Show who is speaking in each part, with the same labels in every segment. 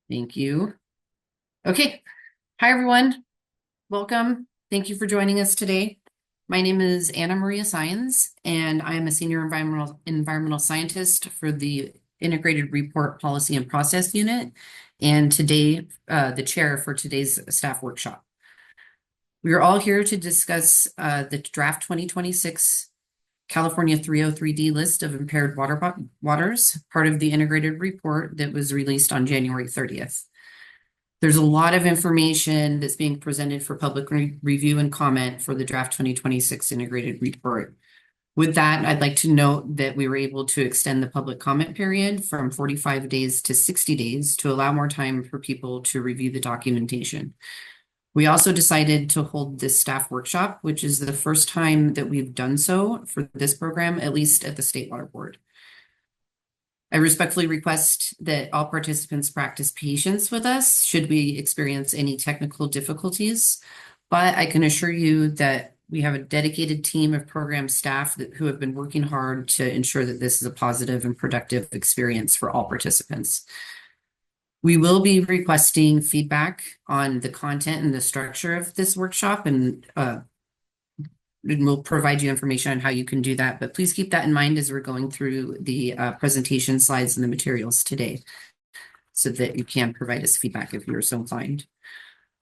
Speaker 1: Thank you. Okay. Hi, everyone. Welcome. Thank you for joining us today. My name is Anna Maria Science, and I am a senior environmental scientist for the Integrated Report Policy and Process Unit, and today, the chair for today's staff workshop. We are all here to discuss the draft 2026 California 303D list of impaired waters, part of the integrated report that was released on January 30th. There's a lot of information that's being presented for public review and comment for the draft 2026 integrated report. With that, I'd like to note that we were able to extend the public comment period from 45 days to 60 days to allow more time for people to review the documentation. We also decided to hold this staff workshop, which is the first time that we've done so for this program, at least at the State Water Board. I respectfully request that all participants practice patience with us should we experience any technical difficulties, but I can assure you that we have a dedicated team of program staff who have been working hard to ensure that this is a positive and productive experience for all participants. We will be requesting feedback on the content and the structure of this workshop, and we'll provide you information on how you can do that. But please keep that in mind as we're going through the presentation slides and the materials today, so that you can provide us feedback if you're so inclined.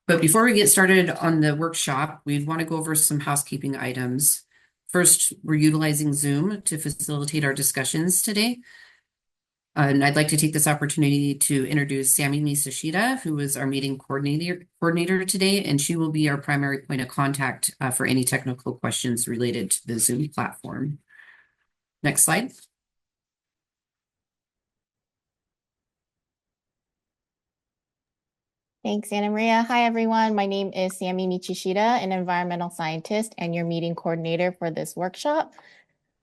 Speaker 1: But before we get started on the workshop, we want to go over some housekeeping items. First, we're utilizing Zoom to facilitate our discussions today. And I'd like to take this opportunity to introduce Sammy Misashita, who is our meeting coordinator today, and she will be our primary point of contact for any technical questions related to the Zoom platform. Next slide.
Speaker 2: Thanks, Anna Maria. Hi, everyone. My name is Sammy Michishita, an environmental scientist and your meeting coordinator for this workshop.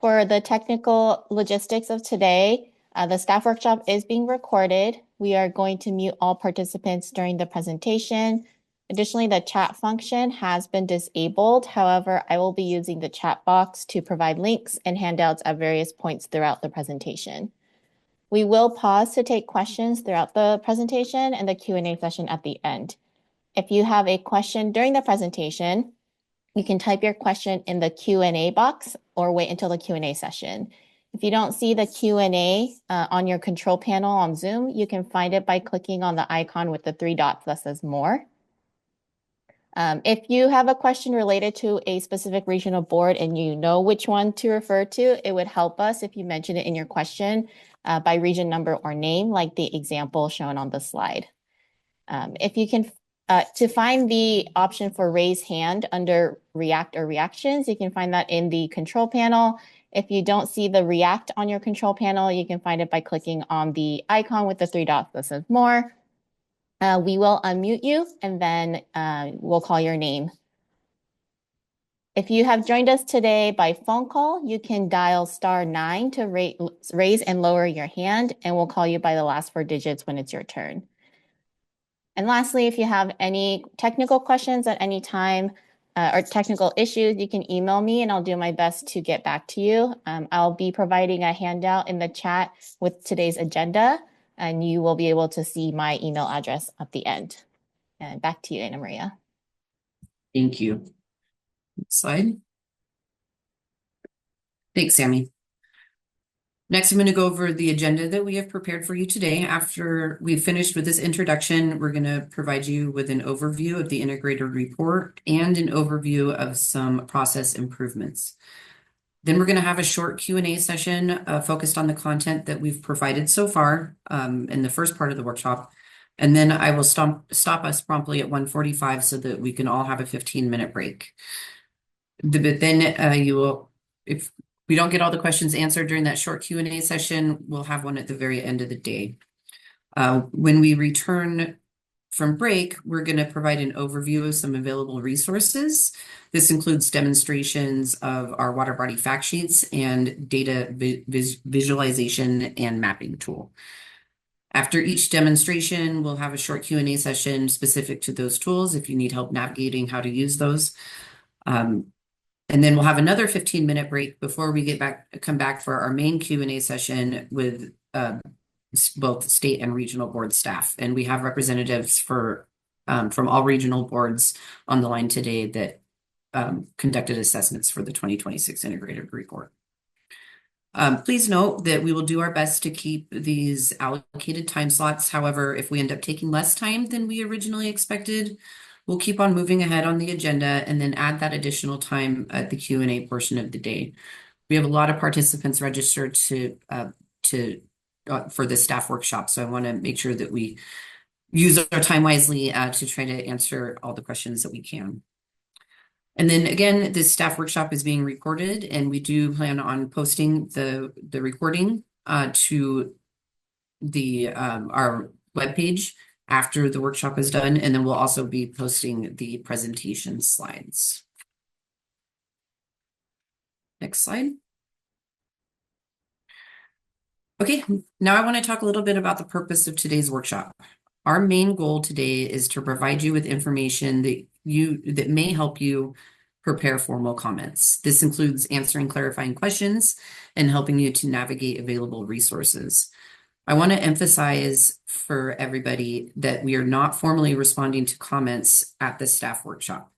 Speaker 2: For the technical logistics of today, the staff workshop is being recorded. We are going to mute all participants during the presentation. Additionally, the chat function has been disabled. However, I will be using the chat box to provide links and handouts at various points throughout the presentation. We will pause to take questions throughout the presentation and the Q&A session at the end. If you have a question during the presentation, you can type your question in the Q&A box or wait until the Q&A session. If you don't see the Q&A on your control panel on Zoom, you can find it by clicking on the icon with the 3 dots that says More. If you have a question related to a specific regional board and you know which one to refer to, it would help us if you mention it in your question by region number or name, like the example shown on the slide. If you can, to find the option for raise hand under React or Reactions, you can find that in the control panel. If you don't see the React on your control panel, you can find it by clicking on the icon with the 3 dots that says More. We will unmute you and then we'll call your name. If you have joined us today by phone call, you can dial *9 to raise and lower your hand, and we'll call you by the last 4 digits when it's your turn. And lastly, if you have any technical questions at any time or technical issues, you can email me and I'll do my best to get back to you. I'll be providing a handout in the chat with today's agenda, and you will be able to see my email address at the end. And back to you, Anna Maria.
Speaker 1: Thank you. Next slide. Thanks, Sammy. Next, I'm going to go over the agenda that we have prepared for you today. After we've finished with this introduction, we're going to provide you with an overview of the integrated report and an overview of some process improvements. Then we're going to have a short Q&A session focused on the content that we've provided so far in the first part of the workshop. And then I will stop us promptly at 1:45 so that we can all have a 15-minute break. But then you will, if we don't get all the questions answered during that short Q&A session, we'll have one at the very end of the day. When we return from break, we're going to provide an overview of some available resources. This includes demonstrations of our water body fact sheets and data visualization and mapping tool. After each demonstration, we'll have a short Q&A session specific to those tools if you need help navigating how to use those. And then we'll have another 15-minute break before we come back for our main Q&A session with both state and regional board staff. And we have representatives from all regional boards on the line today that conducted assessments for the 2026 integrated report. Please note that we will do our best to keep these allocated time slots. However, if we end up taking less time than we originally expected, we'll keep on moving ahead on the agenda and then add that additional time at the Q&A portion of the day. We have a lot of participants registered for the staff workshop, so I want to make sure that we use our time wisely to try to answer all the questions that we can. And then again, this staff workshop is being recorded, and we do plan on posting the recording to our webpage after the workshop is done, and then we'll also be posting the presentation slides. Next slide. Okay, now I want to talk a little bit about the purpose of today's workshop. Our main goal today is to provide you with information that may help you prepare formal comments. This includes answering clarifying questions and helping you to navigate available resources. I want to emphasize for everybody that we are not formally responding to comments at the staff workshop.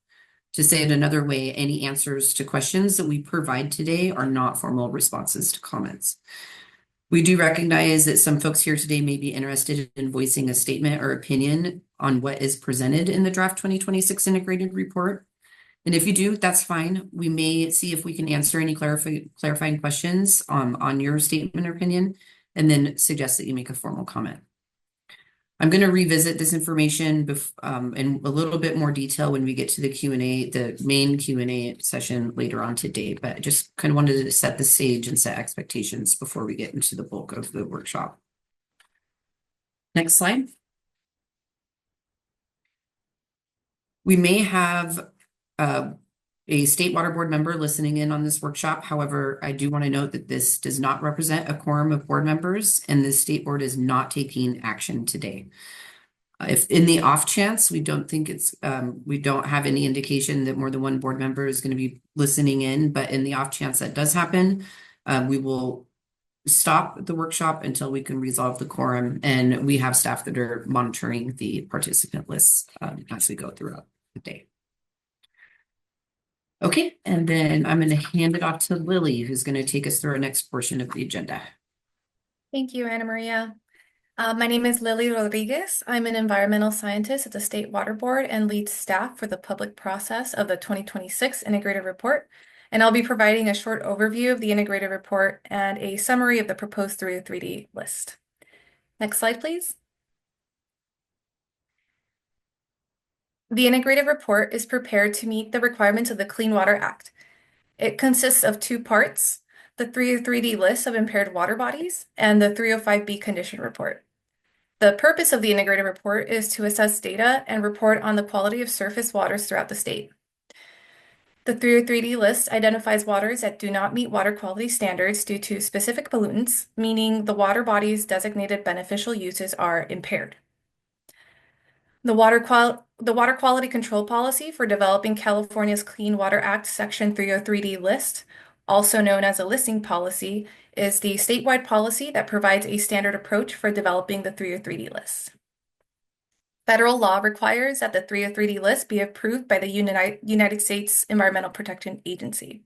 Speaker 1: To say it another way, any answers to questions that we provide today are not formal responses to comments. We do recognize that some folks here today may be interested in voicing a statement or opinion on what is presented in the draft 2026 integrated report. And if you do, that's fine. We may see if we can answer any clarifying questions on your statement or opinion, and then suggest that you make a formal comment. I'm going to revisit this information in a little bit more detail when we get to the Q&A, the main Q&A session later on today, but I just kind of wanted to set the stage and set expectations before we get into the bulk of the workshop. Next slide. We may have a state water board member listening in on this workshop. However, I do want to note that this does not represent a quorum of board members, and the state board is not taking action today. If in the off chance we don't have any indication that more than one board member is going to be listening in, but in the off chance that does happen, we will stop the workshop until we can resolve the quorum, and we have staff that are monitoring the participant lists as we go throughout the day. Okay, and then I'm going to hand it off to Lily, who's going to take us through our next portion of the agenda.
Speaker 3: Thank you, Ana Maria. My name is Lily Rodriguez. I'm an environmental scientist at the State Water Board and lead staff for the public process of the 2026 Integrated Report. And I'll be providing a short overview of the Integrated Report and a summary of the proposed 303D list. Next slide, please. The Integrated Report is prepared to meet the requirements of the Clean Water Act. It consists of two parts: the 303D list of impaired water bodies and the 305B condition report. The purpose of the integrated report is to assess data and report on the quality of surface waters throughout the state. The 303D list identifies waters that do not meet water quality standards due to specific pollutants, meaning the water bodies' designated beneficial uses are impaired. The water quality control policy for developing California's Clean Water Act Section 303D list, also known as a listing policy, is the statewide policy that provides a standard approach for developing the 303D list. Federal law requires that the 303D list be approved by the United States Environmental Protection Agency.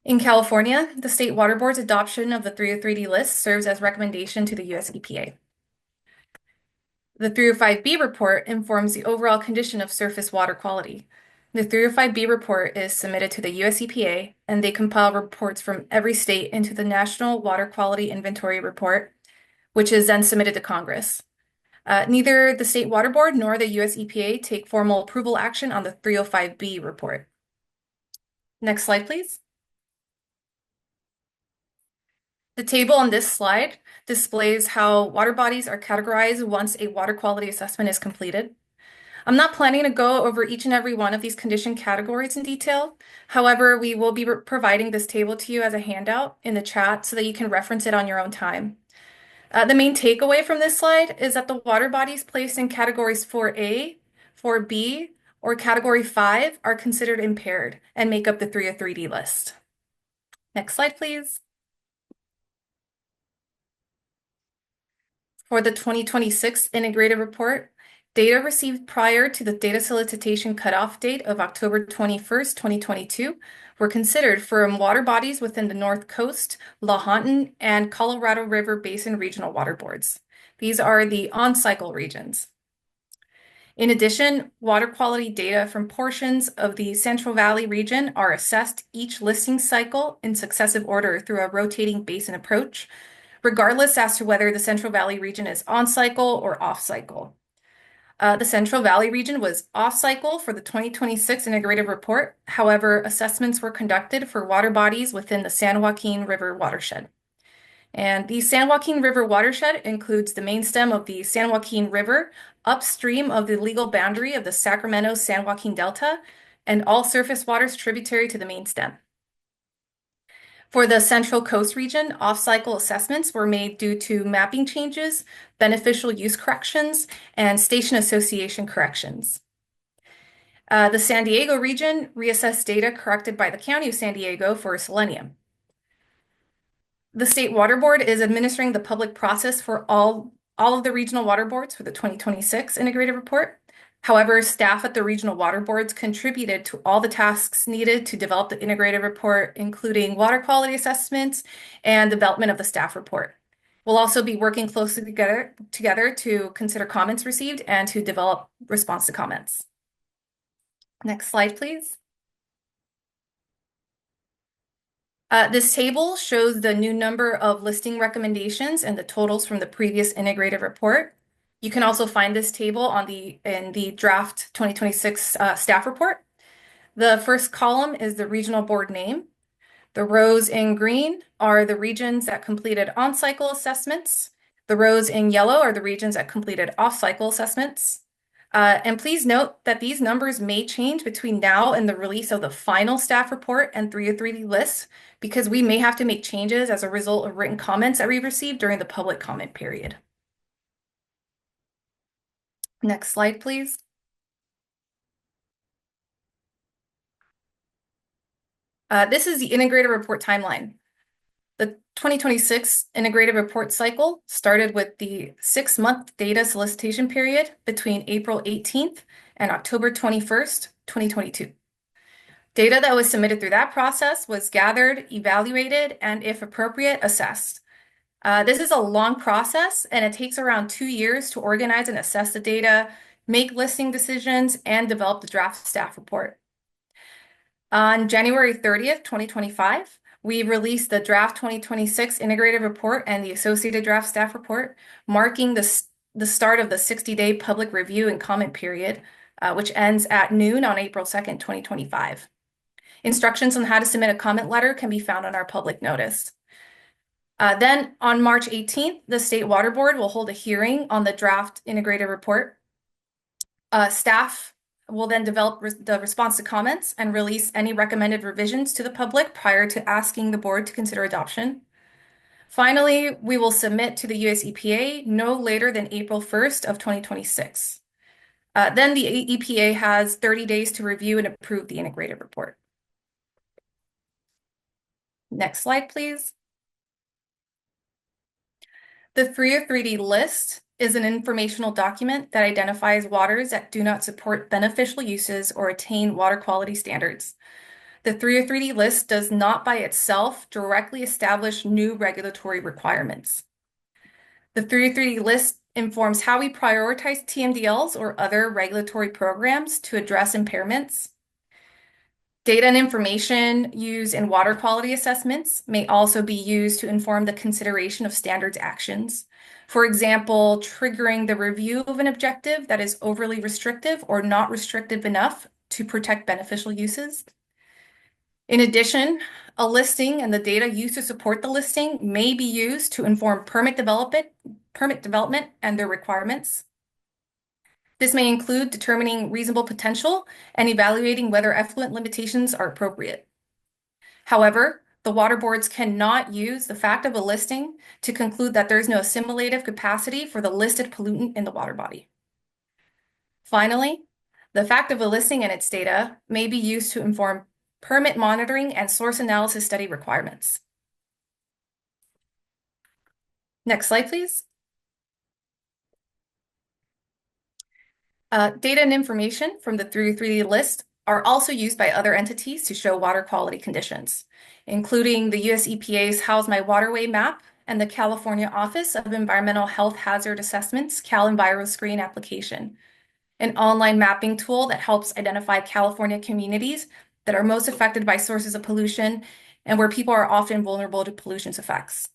Speaker 3: In California, the State Water Board's adoption of the 303D list serves as recommendation to the US EPA. The 305B report informs the overall condition of surface water quality. The 305B report is submitted to the US EPA, and they compile reports from every state into the National Water Quality Inventory Report, which is then submitted to Congress. Neither the State Water Board nor the US EPA take formal approval action on the 305B report. Next slide, please. The table on this slide displays how water bodies are categorized once a water quality assessment is completed. I'm not planning to go over each and every one of these condition categories in detail. However, we will be providing this table to you as a handout in the chat so that you can reference it on your own time. The main takeaway from this slide is that the water bodies placed in categories 4A, 4B, or category 5 are considered impaired and make up the 303D list. Next slide, please. For the 2026 integrated report, data received prior to the data solicitation cutoff date of October 21st, 2022 were considered from water bodies within the North Coast, Lahontan, and Colorado River Basin regional water boards. These are the on-cycle regions. In addition, water quality data from portions of the Central Valley region are assessed each listing cycle in successive order through a rotating basin approach, regardless as to whether the Central Valley region is on cycle or off cycle. The Central Valley region was off cycle for the 2026 integrated report. However, assessments were conducted for water bodies within the San Joaquin River watershed. And the San Joaquin River watershed includes the main stem of the San Joaquin River upstream of the legal boundary of the Sacramento-San Joaquin Delta and all surface waters tributary to the main stem. For the Central Coast region, off-cycle assessments were made due to mapping changes, beneficial use corrections, and station association corrections. The San Diego region reassessed data corrected by the County of San Diego for selenium. The State Water Board is administering the public process for all of the regional water boards for the 2026 integrated report. However, staff at the regional water boards contributed to all the tasks needed to develop the integrated report, including water quality assessments and development of the staff report. We'll also be working closely together to consider comments received and to develop response to comments. Next slide, please. This table shows the new number of listing recommendations and the totals from the previous integrated report. You can also find this table in the draft 2026 staff report. The first column is the regional board name. The rows in green are the regions that completed on-cycle assessments. The rows in yellow are the regions that completed off-cycle assessments. And please note that these numbers may change between now and the release of the final staff report and 303D lists, because we may have to make changes as a result of written comments that we received during the public comment period. Next slide, please. This is the integrated report timeline. The 2026 integrated report cycle started with the 6-month data solicitation period between April 18th and October 21st, 2022. Data that was submitted through that process was gathered, evaluated, and if appropriate, assessed. This is a long process, and it takes around 2 years to organize and assess the data, make listing decisions, and develop the draft staff report. On January 30th, 2025, we released the draft 2026 integrated report and the associated draft staff report, marking the start of the 60-day public review and comment period, which ends at noon on April 2nd, 2025. Instructions on how to submit a comment letter can be found on our public notice. Then on March 18th, the State Water Board will hold a hearing on the draft integrated report. Staff will then develop the response to comments and release any recommended revisions to the public prior to asking the board to consider adoption. Finally, we will submit to the US EPA no later than April 1st of 2026. Then the EPA has 30 days to review and approve the integrated report. Next slide, please. The 303D list is an informational document that identifies waters that do not support beneficial uses or attain water quality standards. The 303D list does not by itself directly establish new regulatory requirements. The 303D list informs how we prioritize TMDLs or other regulatory programs to address impairments. Data and information used in water quality assessments may also be used to inform the consideration of standards actions. For example, triggering the review of an objective that is overly restrictive or not restrictive enough to protect beneficial uses. In addition, a listing and the data used to support the listing may be used to inform permit development and their requirements. This may include determining reasonable potential and evaluating whether effluent limitations are appropriate. However, the water boards cannot use the fact of a listing to conclude that there is no assimilative capacity for the listed pollutant in the water body. Finally, the fact of a listing and its data may be used to inform permit monitoring and source analysis study requirements. Next slide, please. Data and information from the 3D list are also used by other entities to show water quality conditions, including the US EPA's How's My Waterway map and the California Office of Environmental Health Hazard Assessments CalEnviroscreen application, an online mapping tool that helps identify California communities that are most affected by sources of pollution and where people are often vulnerable to pollution's effects.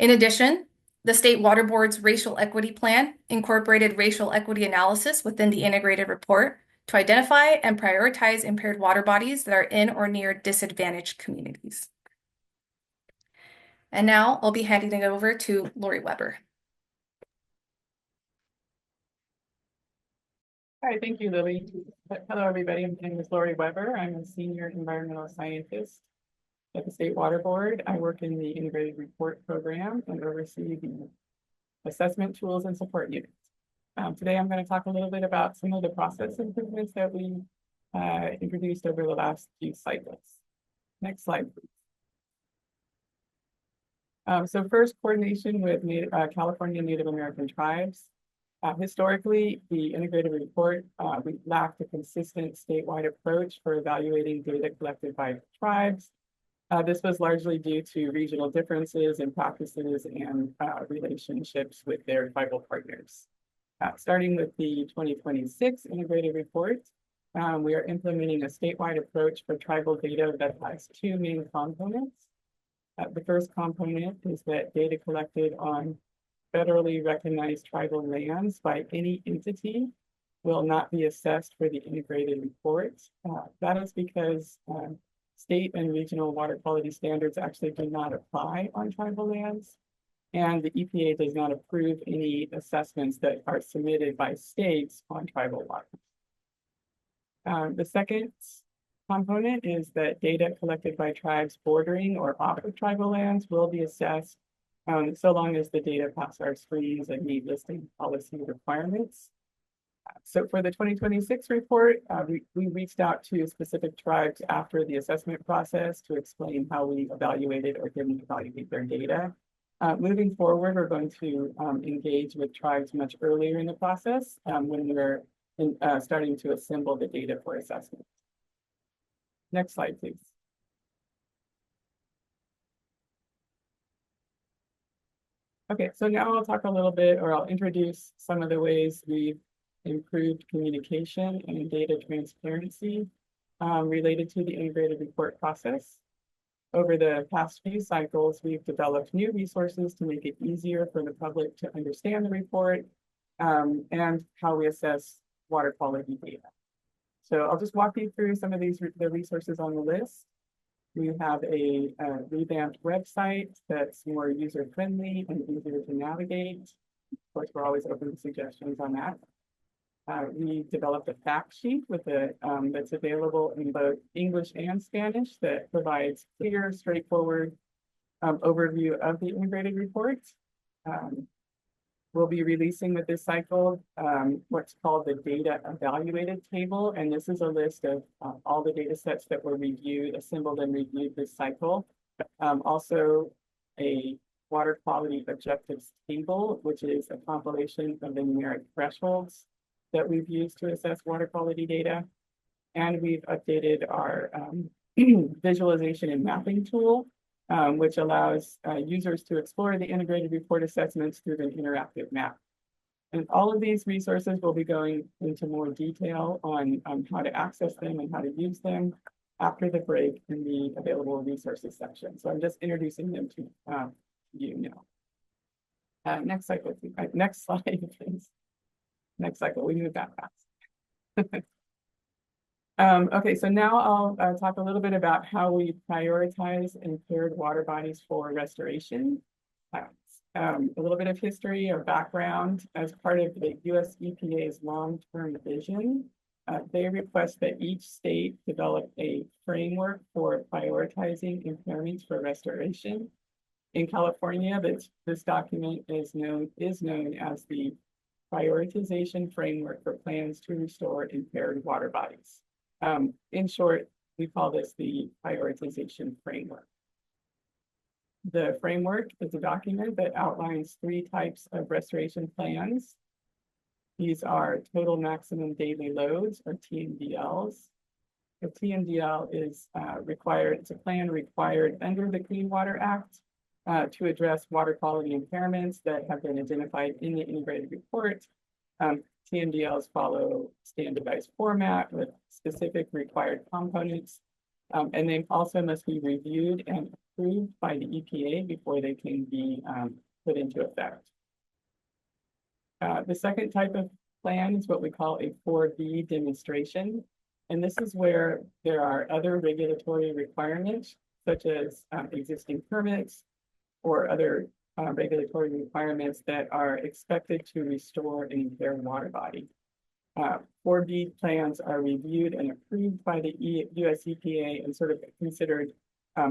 Speaker 3: In addition, the State Water Board's Racial Equity Plan incorporated racial equity analysis within the integrated report to identify and prioritize impaired water bodies that are in or near disadvantaged communities. And now I'll be handing it over to Lori Weber.
Speaker 4: Hi, thank you, Lily. Hello, everybody. My name is Lori Weber. I'm a senior environmental scientist at the State Water Board. I work in the integrated report program and oversee the assessment tools and support units. Today, I'm going to talk a little bit about some of the process improvements that we introduced over the last few cycles. Next slide, please. So first, coordination with California Native American tribes. Historically, the integrated report, we lacked a consistent statewide approach for evaluating data collected by tribes. This was largely due to regional differences in practices and relationships with their tribal partners. Starting with the 2026 integrated report, we are implementing a statewide approach for tribal data that has two main components. The first component is that data collected on federally recognized tribal lands by any entity will not be assessed for the integrated report. That is because state and regional water quality standards actually do not apply on tribal lands, and the EPA does not approve any assessments that are submitted by states on tribal water. The second component is that data collected by tribes bordering or off of tribal lands will be assessed so long as the data pass our screens and meet listing policy requirements. So for the 2026 report, we reached out to specific tribes after the assessment process to explain how we evaluated or didn't evaluate their data. Moving forward, we're going to engage with tribes much earlier in the process when we're starting to assemble the data for assessment. Next slide, please. Okay, so now I'll talk a little bit, or I'll introduce some of the ways we've improved communication and data transparency related to the integrated report process. Over the past few cycles, we've developed new resources to make it easier for the public to understand the report and how we assess water quality data. So I'll just walk you through some of the resources on the list. We have a revamped website that's more user-friendly and easier to navigate. Of course, we're always open to suggestions on that. We developed a fact sheet with that's available in both English and Spanish that provides clear, straightforward overview of the integrated report. We'll be releasing with this cycle what's called the data evaluated table. And this is a list of all the data sets that were reviewed, assembled and reviewed this cycle. Also a water quality objectives table, which is a compilation of the numeric thresholds that we've used to assess water quality data. And we've updated our visualization and mapping tool, which allows users to explore the integrated report assessments through an interactive map. And all of these resources will be going into more detail on how to access them and how to use them after the break in the available resources section. So I'm just introducing them to you now. Next cycle, please. Next slide, please. Next cycle, we move that fast. Okay, so now I'll talk a little bit about how we prioritize impaired water bodies for restoration. A little bit of history or background. As part of the US EPA's long-term vision, they request that each state develop a framework for prioritizing impairments for restoration. In California, this document is known as the Prioritization Framework for Plans to Restore Impaired Water Bodies. In short, we call this the prioritization framework. The framework is a document that outlines 3 types of restoration plans. These are total maximum daily loads, or TMDLs. The TMDL is required, it's a plan required under the Clean Water Act to address water quality impairments that have been identified in the integrated report. TMDLs follow standardized format with specific required components, and they also must be reviewed and approved by the EPA before they can be put into effect. The second type of plan is what we call a 4B demonstration. And this is where there are other regulatory requirements, such as existing permits or other regulatory requirements that are expected to restore an impaired water body. 4B plans are reviewed and approved by the US EPA and sort of considered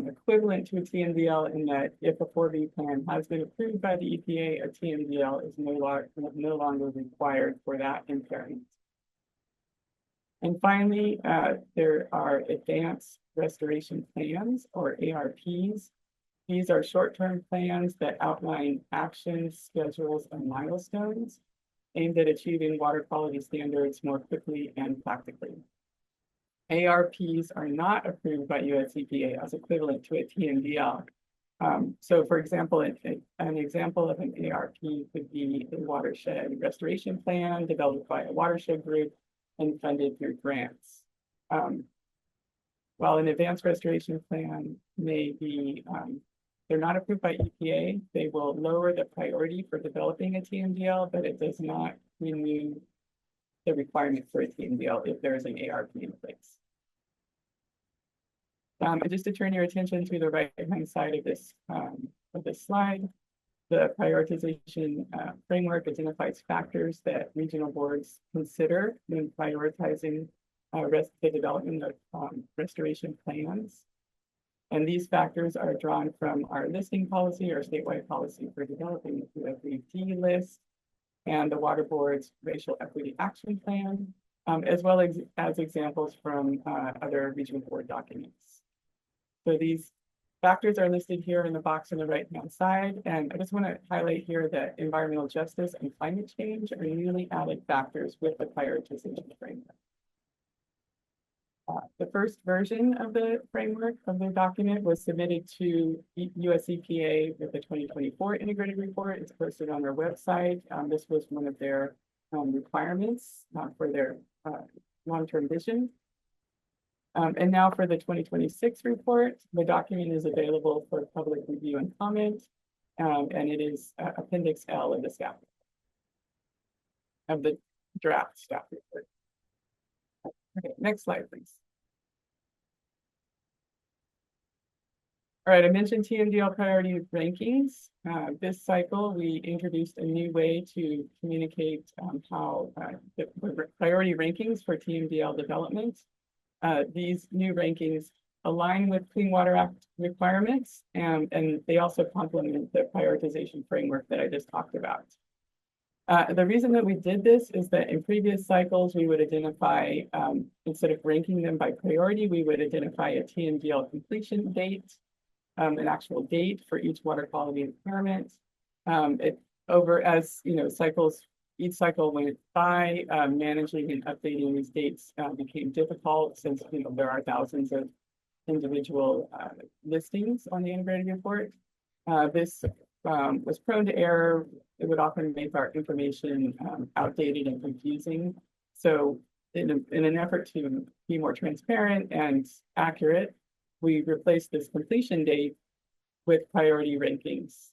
Speaker 4: equivalent to a TMDL in that if a 4B plan has been approved by the EPA, a TMDL is no longer required for that impairment. And finally, there are advanced restoration plans, or ARPs. These are short-term plans that outline actions, schedules, and milestones aimed at achieving water quality standards more quickly and practically. ARPs are not approved by US EPA as equivalent to a TMDL. So for example, an example of an ARP could be a watershed restoration plan developed by a watershed group and funded through grants. While an advanced restoration plan may be, they're not approved by EPA, they will lower the priority for developing a TMDL, but it does not renew the requirement for a TMDL if there is an ARP in place. Just to turn your attention to the right-hand side of this slide, the prioritization framework identifies factors that regional boards consider when prioritizing the development of restoration plans. And these factors are drawn from our listing policy, or statewide policy for developing the 203D list, and the Water Board's Racial Equity Action Plan, as well as examples from other regional board documents. So these factors are listed here in the box on the right-hand side, and I just want to highlight here that environmental justice and climate change are newly added factors with the prioritization framework. The first version of the framework of the document was submitted to US EPA with the 2024 integrated report. It's posted on their website. This was one of their requirements for their long-term vision. And now for the 2026 report, the document is available for public review and comment, and it is Appendix L of the staff of the draft staff report. Okay, next slide, please. All right, I mentioned TMDL priority rankings. This cycle, we introduced a new way to communicate how the priority rankings for TMDL development. These new rankings align with Clean Water Act requirements, and they also complement the prioritization framework that I just talked about. The reason that we did this is that in previous cycles, we would identify, instead of ranking them by priority, we would identify a TMDL completion date, an actual date for each water quality impairment. As you know, each cycle went by, managing and updating these dates became difficult since there are thousands of individual listings on the integrated report. This was prone to error. It would often make our information outdated and confusing. So in an effort to be more transparent and accurate, we replaced this completion date with priority rankings,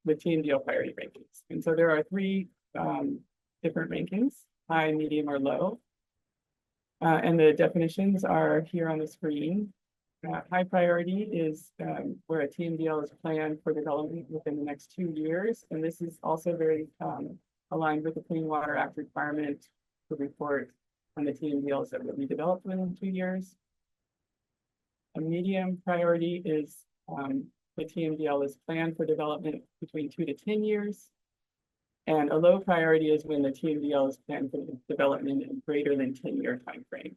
Speaker 4: with TMDL priority rankings. And so there are three different rankings: high, medium, or low. And the definitions are here on the screen. High priority is where a TMDL is planned for development within the next 2 years. And this is also very aligned with the Clean Water Act requirement to report on the TMDLs that will be developed within 2 years. A medium priority is the TMDL is planned for development between 2 to 10 years. And a low priority is when the TMDL is planned for development in greater than 10-year timeframe.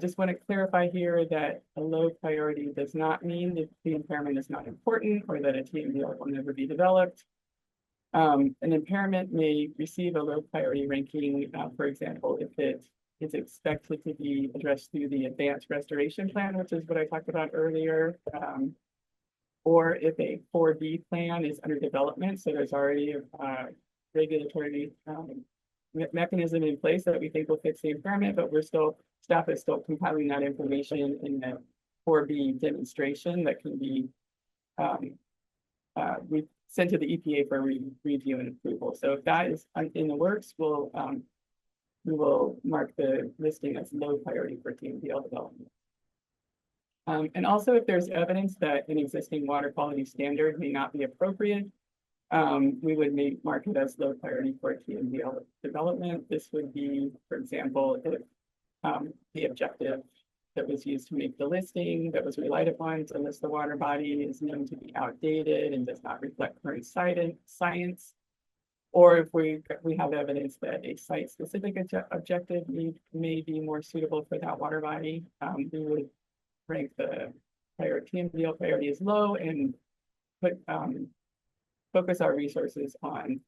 Speaker 4: Just want to clarify here that a low priority does not mean that the impairment is not important or that a TMDL will never be developed. An impairment may receive a low priority ranking, for example, if it is expected to be addressed through the advanced restoration plan, which is what I talked about earlier. Or if a 4B plan is under development, so there's already a regulatory mechanism in place that we think will fix the impairment, but staff is still compiling that information in the 4B demonstration that can be we sent to the EPA for review and approval. So if that is in the works, we will mark the listing as low priority for TMDL development. And also, if there's evidence that an existing water quality standard may not be appropriate, we would mark it as low priority for TMDL development. This would be, for example, if the objective that was used to make the listing that was relied upon to list the water body is known to be outdated and does not reflect current science, or if we have evidence that a site-specific objective may be more suitable for that water body, we would rank the TMDL priority as low and focus our resources on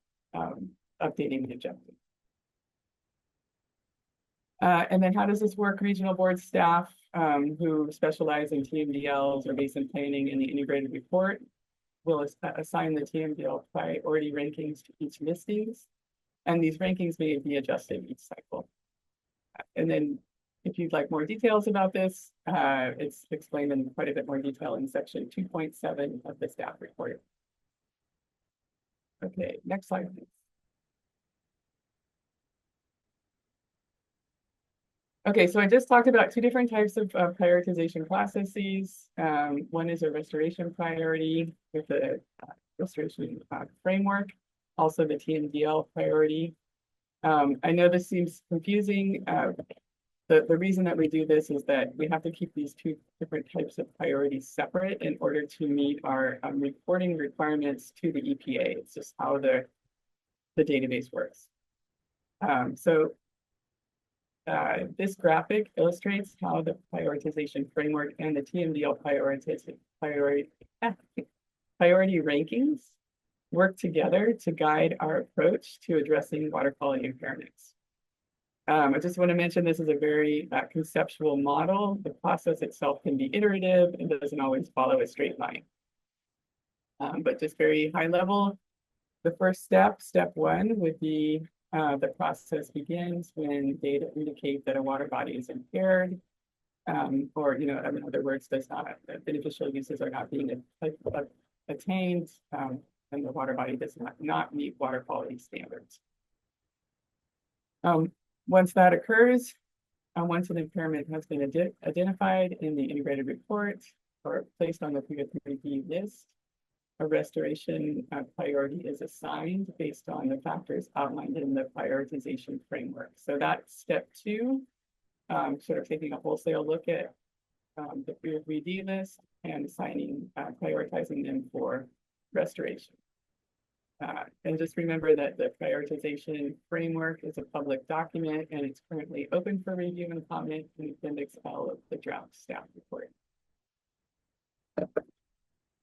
Speaker 4: updating the objective. And then how does this work? Regional board staff who specialize in TMDLs or basin planning in the integrated report will assign the TMDL priority rankings to each listings, and these rankings may be adjusted each cycle. And then if you'd like more details about this, it's explained in quite a bit more detail in section 2.7 of the staff report. Okay, next slide, please. Okay, so I just talked about two different types of prioritization processes. One is a restoration priority with the restoration framework, also the TMDL priority. I know this seems confusing. The reason that we do this is that we have to keep these two different types of priorities separate in order to meet our reporting requirements to the EPA. It's just how the database works. This graphic illustrates how the prioritization framework and the TMDL priority rankings work together to guide our approach to addressing water quality impairments. I just want to mention this is a very conceptual model. The process itself can be iterative and doesn't always follow a straight line. But just very high level, the first step, step one, would be the process begins when data indicate that a water body is impaired, or, in other words, beneficial uses are not being attained, and the water body does not meet water quality standards. Once that occurs, once an impairment has been identified in the integrated report or placed on the 303B list, a restoration priority is assigned based on the factors outlined in the prioritization framework. So that's step two, sort of taking a wholesale look at the 303D list and assigning, prioritizing them for restoration. And just remember that the prioritization framework is a public document and it's currently open for review and comment in Appendix L of the draft staff report.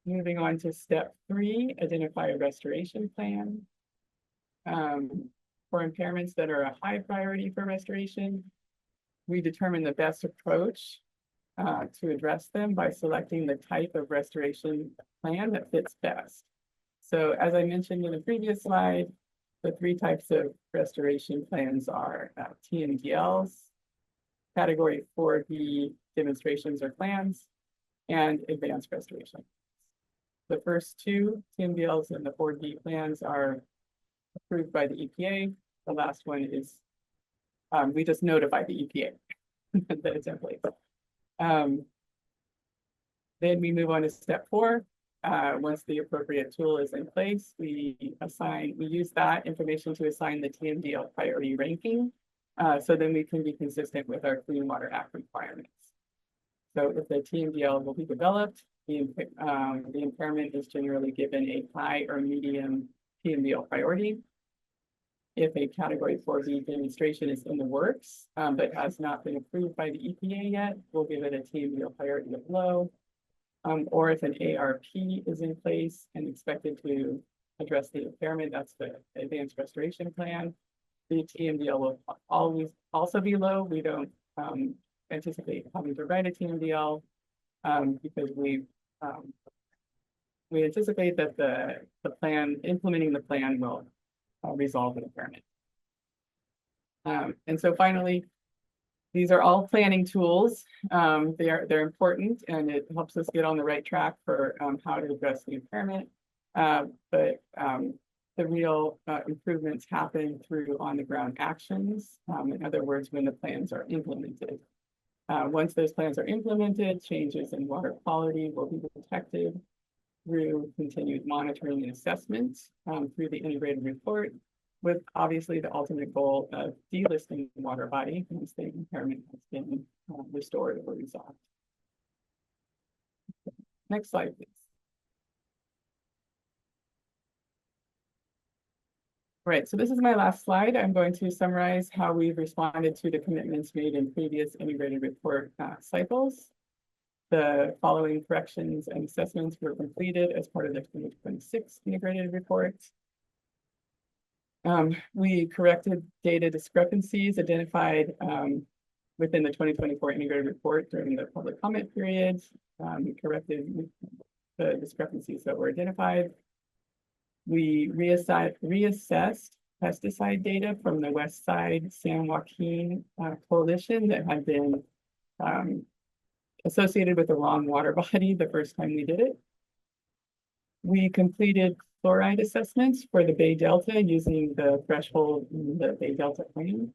Speaker 4: Moving on to step three, identify a restoration plan. For impairments that are a high priority for restoration, we determine the best approach to address them by selecting the type of restoration plan that fits best. So as I mentioned in the previous slide, the three types of restoration plans are TMDLs, Category 4B demonstrations or plans, and advanced restoration. The first two, TMDLs and the 4B plans, are approved by the EPA. The last one is, we just notify the EPA that it's in place. Then we move on to step four. Once the appropriate tool is in place, we use that information to assign the TMDL priority ranking. So then we can be consistent with our Clean Water Act requirements. So if the TMDL will be developed, the impairment is generally given a high or medium TMDL priority. If a Category 4B demonstration is in the works, but has not been approved by the EPA yet, we'll give it a TMDL priority of low. Or if an ARP is in place and expected to address the impairment. That's the advanced restoration plan. The TMDL will always also be low. We don't anticipate having to write a TMDL because we anticipate that the plan, implementing the plan, will resolve the impairment. And so finally, these are all planning tools. They're important, and it helps us get on the right track for how to address the impairment. But the real improvements happen through on-the-ground actions. In other words, when the plans are implemented. Once those plans are implemented, changes in water quality will be detected through continued monitoring and assessment through the integrated report, with obviously the ultimate goal of delisting the water body once the impairment has been restored or resolved. Next slide, please. Right, so this is my last slide. I'm going to summarize how we've responded to the commitments made in previous integrated report cycles. The following corrections and assessments were completed as part of the 2026 integrated report. We corrected data discrepancies identified within the 2024 integrated report during the public comment period. We corrected the discrepancies that were identified. We reassessed pesticide data from the West Side San Joaquin Coalition that had been associated with the wrong water body the first time we did it. We completed chloride assessments for the Bay Delta using the threshold in the Bay Delta plan.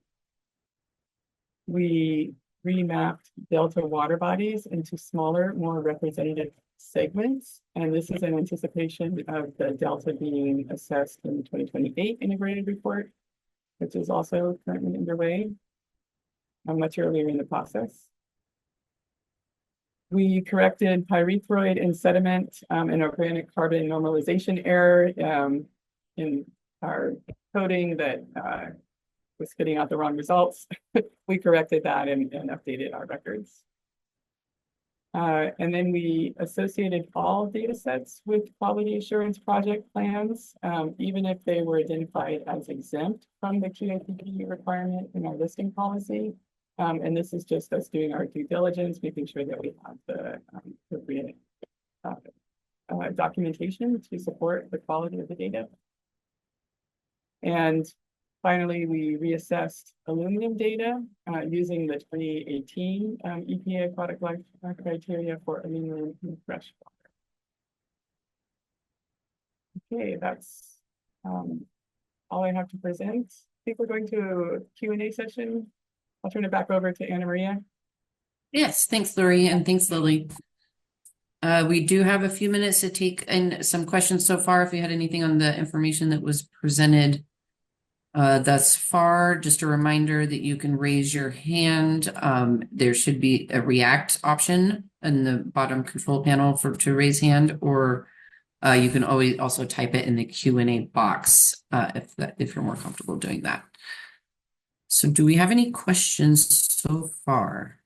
Speaker 4: We remapped Delta water bodies into smaller, more representative segments. And this is in anticipation of the Delta being assessed in the 2028 integrated report, which is also currently underway, much earlier in the process. We corrected pyrethroid in sediment and organic carbon normalization error in our coding that was spitting out the wrong results. We corrected that and updated our records. And then we associated all data sets with quality assurance project plans, even if they were identified as exempt from the QAPP requirement in our listing policy. And this is just us doing our due diligence, making sure that we have the appropriate documentation to support the quality of the data. And finally, we reassessed aluminum data using the 2018 EPA product life criteria for aluminum in fresh water. Okay, that's all I have to present. I think we're going to a Q&A session. I'll turn it back over to Anna Maria.
Speaker 1: Yes, thanks, Lori, and thanks, Lily. We do have a few minutes to take in some questions so far. If you had anything on the information that was presented thus far, just a reminder that you can raise your hand. There should be a react option in the bottom control panel to raise hand, or you can always also type it in the Q&A box if you're more comfortable doing that. So do we have any questions so far?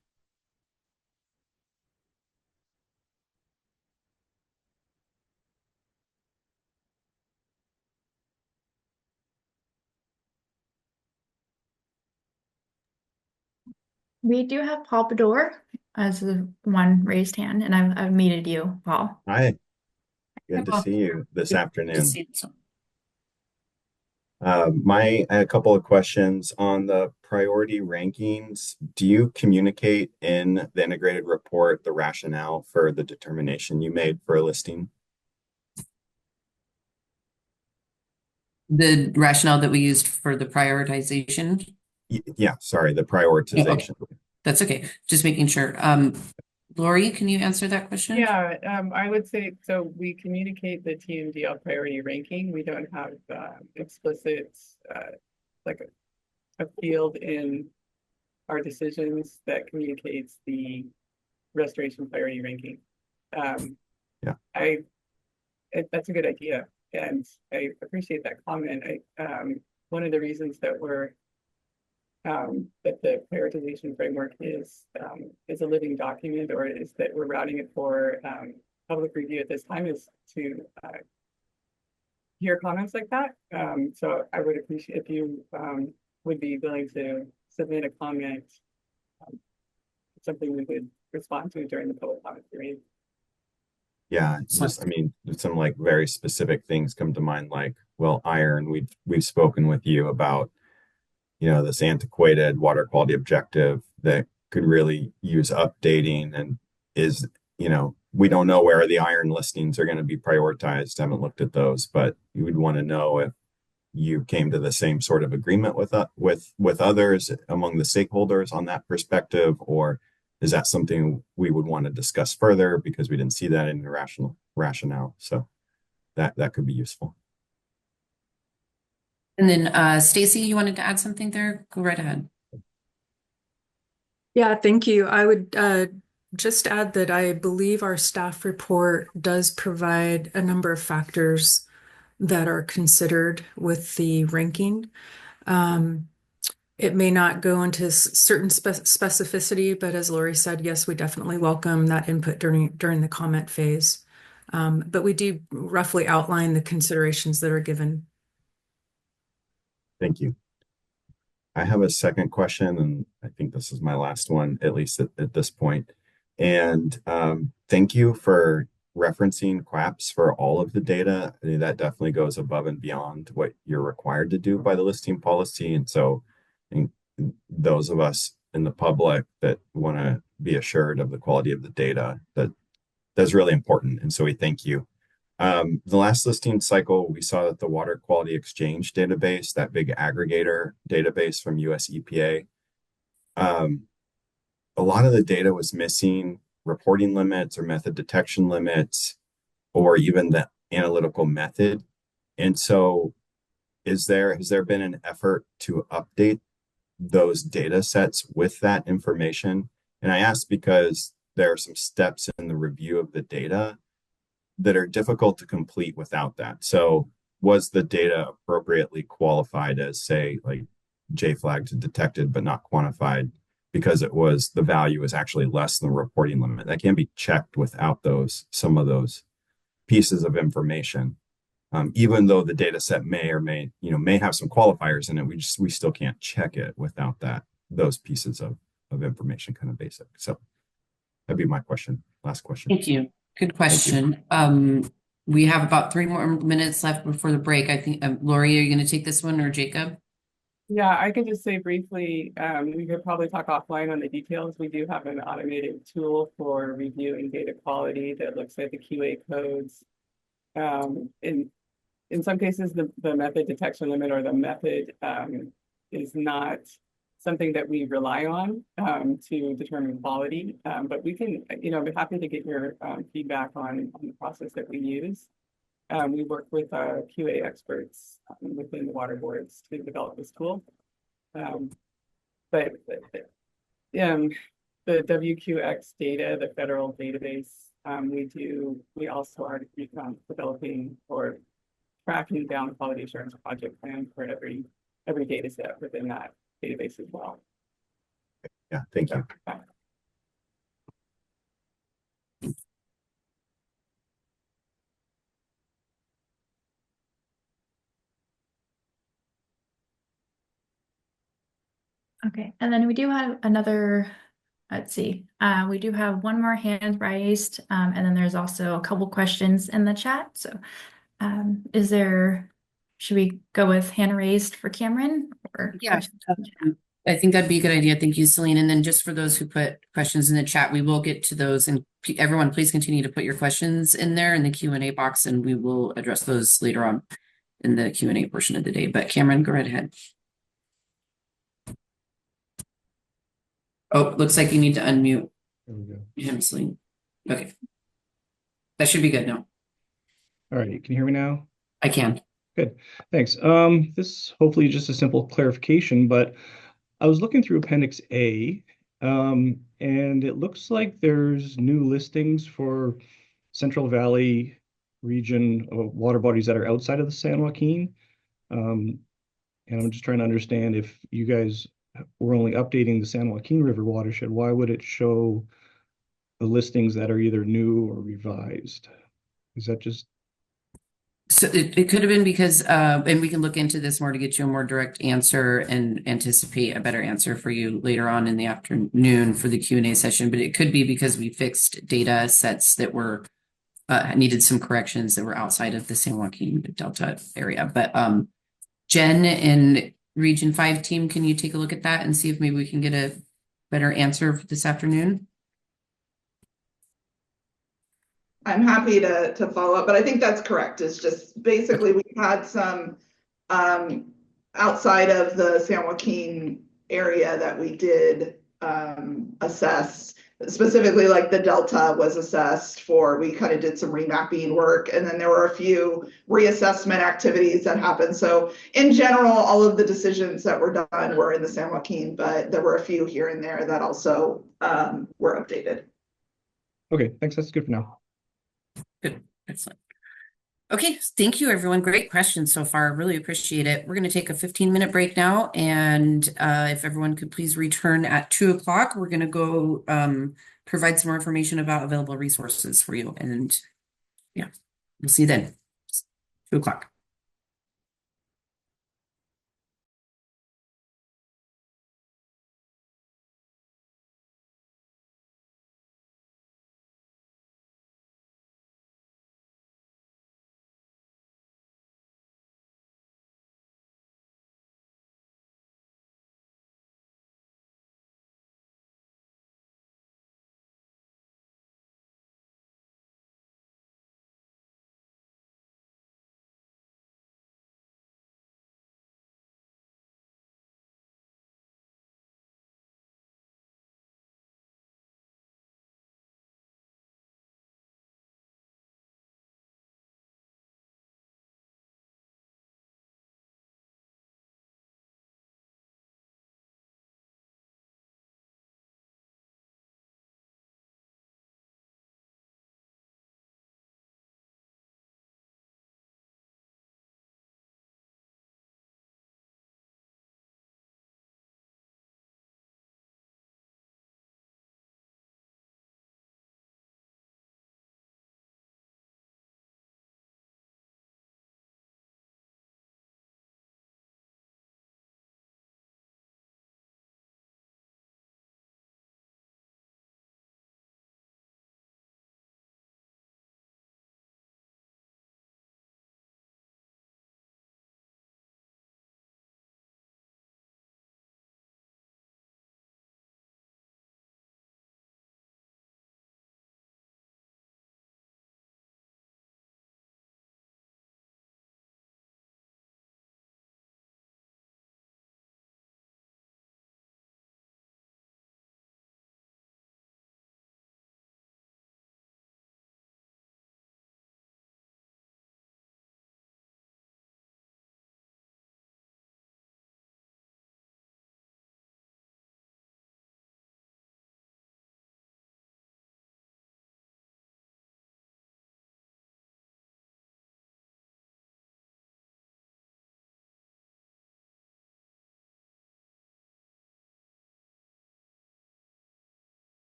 Speaker 5: We do have Paul Bedore as the one raised hand, and I've muted you, Paul.
Speaker 6: Hi, good
Speaker 1: Hi,
Speaker 6: to
Speaker 1: Paul.
Speaker 6: see you this
Speaker 1: Good to
Speaker 6: afternoon.
Speaker 1: see you.
Speaker 6: A couple of questions on the priority rankings. Do you communicate in the integrated report the rationale for the determination you made for a listing?
Speaker 1: The rationale that we used for the prioritization.
Speaker 6: Yeah, sorry, the prioritization.
Speaker 1: Oh, okay. That's okay. Just making sure. Lori, can you answer that question?
Speaker 4: Yeah, I would say, so we communicate the TMDL priority ranking. We don't have explicit, like a field in our decisions that communicates the restoration priority ranking.
Speaker 6: Yeah,
Speaker 4: that's a good idea, and I appreciate that comment. One of the reasons that we're that the prioritization framework is a living document, or is that we're routing it for public review at this time, is to hear comments like that. So I would appreciate if you would be willing to submit a comment, something we would respond to during the public comment period.
Speaker 6: Yeah, it's just, I mean, some like very specific things come to mind, like, well, iron, we've spoken with you about, this antiquated water quality objective that could really use updating and is, we don't know where the iron listings are going to be prioritized. Haven't looked at those, but you would want to know if you came to the same sort of agreement with others among the stakeholders on that perspective, or is that something we would want to discuss further because we didn't see that in the rationale? So that could be useful.
Speaker 1: And then Stacy, you wanted to add something there? Go right ahead.
Speaker 7: Yeah, thank you. I would just add that I believe our staff report does provide a number of factors that are considered with the ranking. It may not go into certain specificity, but as Lori said, yes, we definitely welcome that input during the comment phase. But we do roughly outline the considerations that are given.
Speaker 6: Thank you. I have a second question, and I think this is my last one, at least at this point. And thank you for referencing QAPs for all of the data. I mean, that definitely goes above and beyond what you're required to do by the listing policy. And so I think those of us in the public that want to be assured of the quality of the data, that's really important. And so we thank you. The last listing cycle, we saw that the Water Quality Exchange database, that big aggregator database from US EPA, a lot of the data was missing reporting limits or method detection limits, or even the analytical method. And so has there been an effort to update those data sets with that information? And I ask because there are some steps in the review of the data that are difficult to complete without that. So was the data appropriately qualified as, say, like J-flagged detected but not quantified because the value is actually less than the reporting limit? That can be checked without some of those pieces of information. Even though the data set may have some qualifiers in it, we still can't check it without those pieces of information, kind of basic. So that'd be my question. Last question.
Speaker 1: Thank you. Good question. We have about 3 more minutes left before the break. I think, Lori, are you going to take this one, or Jacob?
Speaker 4: Yeah, I can just say briefly, we could probably talk offline on the details. We do have an automated tool for reviewing data quality that looks at the QA codes. In some cases, the method detection limit or the method is not something that we rely on to determine quality. But we can, be happy to get your feedback on the process that we use. We work with QA experts within the water boards to develop this tool. But the WQX data, the federal database, we also are developing or tracking down quality assurance project plan for every data set within that database as well.
Speaker 6: Yeah, thank you.
Speaker 5: Okay, and then we do have another, let's see, we do have one more hand raised, and then there's also a couple questions in the chat. So should we go with hand raised for Cameron? Or
Speaker 1: Yeah, I think that'd be a good idea. Thank you, Celine. And then just for those who put questions in the chat, we will get to those. And everyone, please continue to put your questions in there in the Q&A box, and we will address those later on in the Q&A portion of the day. But Cameron, go right ahead. Oh, looks like you need to unmute him, Celine. Okay. That should be good now.
Speaker 8: All right, can you hear me now?
Speaker 1: I can.
Speaker 8: Good, thanks. This hopefully just a simple clarification, but I was looking through Appendix A, and it looks like there's new listings for Central Valley region of water bodies that are outside of the San Joaquin. And I'm just trying to understand, if you guys were only updating the San Joaquin River watershed, why would it show the listings that are either new or revised? Is that just
Speaker 1: So it could have been because, and we can look into this more to get you a more direct answer and anticipate a better answer for you later on in the afternoon for the Q&A session. But it could be because we fixed data sets that were needed some corrections that were outside of the San Joaquin Delta area. But Jen and Region 5 team, can you take a look at that and see if maybe we can get a better answer for this afternoon?
Speaker 9: I'm happy to follow up, but I think that's correct. It's just basically we had some outside of the San Joaquin area that we did assess. Specifically, like the Delta was assessed for, we kind of did some remapping work, and then there were a few reassessment activities that happened. So in general, all of the decisions that were done were in the San Joaquin, but there were a few here and there that also were updated.
Speaker 8: Okay, thanks. That's good for now.
Speaker 1: Good. Excellent. Okay, thank you, everyone. Great questions so far. Really appreciate it. We're going to take a 15-minute break now, and if everyone could please return at 2 o'clock, we're going to go provide some more information about available resources for you. And yeah, we'll see you then. 2 o'clock.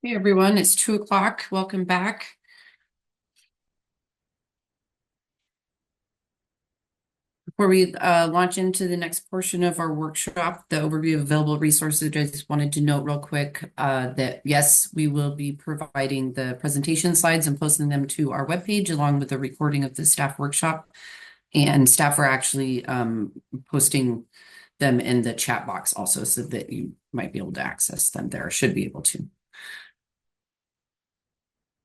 Speaker 1: Hey everyone, it's 2 o'clock. Welcome back. Before we launch into the next portion of our workshop, the overview of available resources, I just wanted to note real quick that yes, we will be providing the presentation slides and posting them to our webpage along with a recording of the staff workshop. And staff are actually posting them in the chat box also so that you might be able to access them there, should be able to.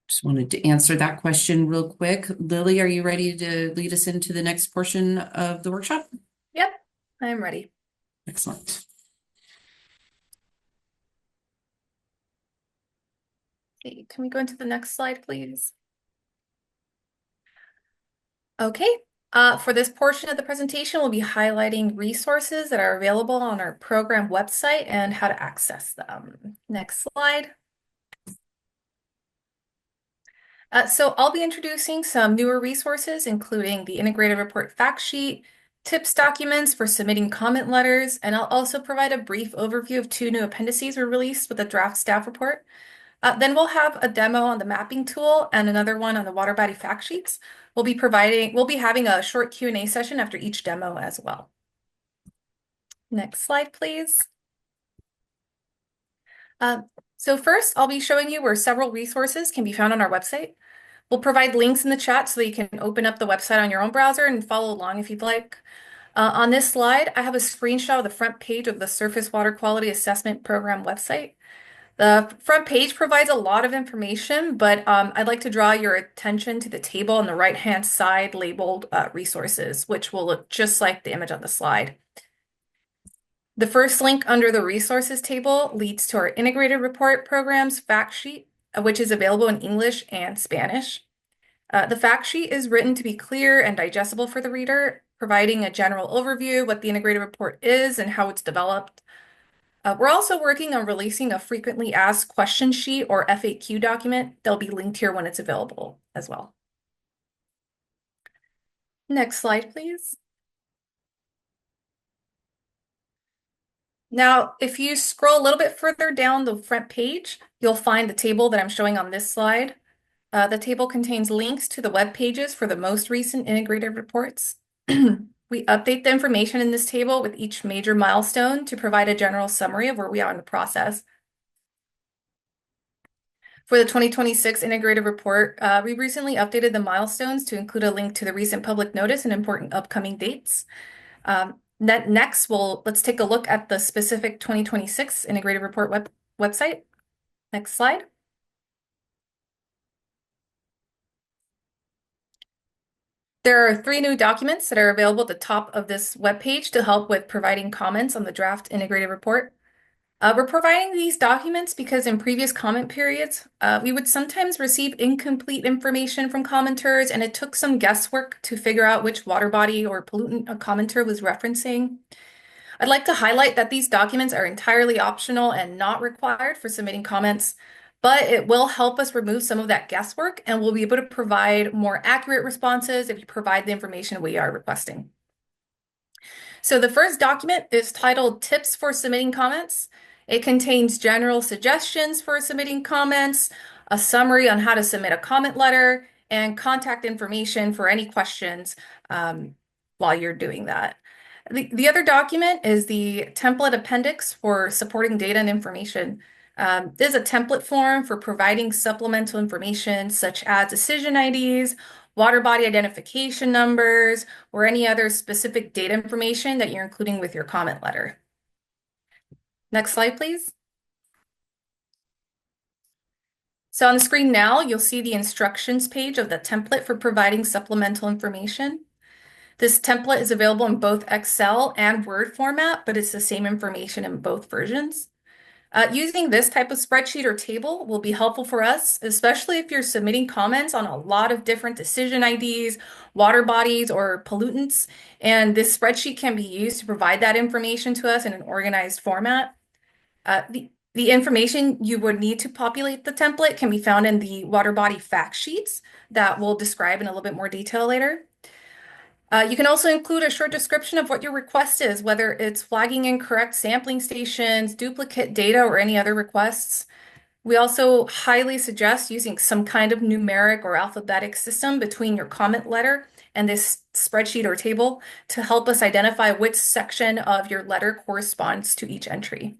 Speaker 1: Just wanted to answer that question real quick. Lily, are you ready to lead us into the next portion of the workshop?
Speaker 3: Yep, I'm ready.
Speaker 1: Excellent.
Speaker 3: Okay, can we go into the next slide, please? Okay, for this portion of the presentation, we'll be highlighting resources that are available on our program website and how to access them. Next slide. So I'll be introducing some newer resources, including the integrated report fact sheet, tips documents for submitting comment letters, and I'll also provide a brief overview of 2 new appendices we released with the draft staff report. Then we'll have a demo on the mapping tool and another one on the water body fact sheets. We'll be having a short Q&A session after each demo as well. Next slide, please. So first, I'll be showing you where several resources can be found on our website. We'll provide links in the chat so that you can open up the website on your own browser and follow along if you'd like. On this slide, I have a screenshot of the front page of the Surface Water Quality Assessment Program website. The front page provides a lot of information, but I'd like to draw your attention to the table on the right-hand side labeled resources, which will look just like the image on the slide. The first link under the resources table leads to our integrated report programs fact sheet, which is available in English and Spanish. The fact sheet is written to be clear and digestible for the reader, providing a general overview of what the integrated report is and how it's developed. We're also working on releasing a frequently asked question sheet or FAQ document. They'll be linked here when it's available as well. Next slide, please. Now, if you scroll a little bit further down the front page, you'll find the table that I'm showing on this slide. The table contains links to the web pages for the most recent integrated reports. We update the information in this table with each major milestone to provide a general summary of where we are in the process. For the 2026 integrated report, we recently updated the milestones to include a link to the recent public notice and important upcoming dates. Next, let's take a look at the specific 2026 integrated report website. Next slide. There are 3 new documents that are available at the top of this webpage to help with providing comments on the draft integrated report. We're providing these documents because in previous comment periods, we would sometimes receive incomplete information from commenters, and it took some guesswork to figure out which water body or pollutant a commenter was referencing. I'd like to highlight that these documents are entirely optional and not required for submitting comments, but it will help us remove some of that guesswork, and we'll be able to provide more accurate responses if you provide the information we are requesting. So the first document is titled Tips for Submitting Comments. It contains general suggestions for submitting comments, a summary on how to submit a comment letter, and contact information for any questions while you're doing that. The other document is the template appendix for supporting data and information. This is a template form for providing supplemental information such as decision IDs, water body identification numbers, or any other specific data information that you're including with your comment letter. Next slide, please. So on the screen now, you'll see the instructions page of the template for providing supplemental information. This template is available in both Excel and Word format, but it's the same information in both versions. Using this type of spreadsheet or table will be helpful for us, especially if you're submitting comments on a lot of different decision IDs, water bodies, or pollutants. And this spreadsheet can be used to provide that information to us in an organized format. The information you would need to populate the template can be found in the water body fact sheets that we'll describe in a little bit more detail later. You can also include a short description of what your request is, whether it's flagging incorrect sampling stations, duplicate data, or any other requests. We also highly suggest using some kind of numeric or alphabetic system between your comment letter and this spreadsheet or table to help us identify which section of your letter corresponds to each entry.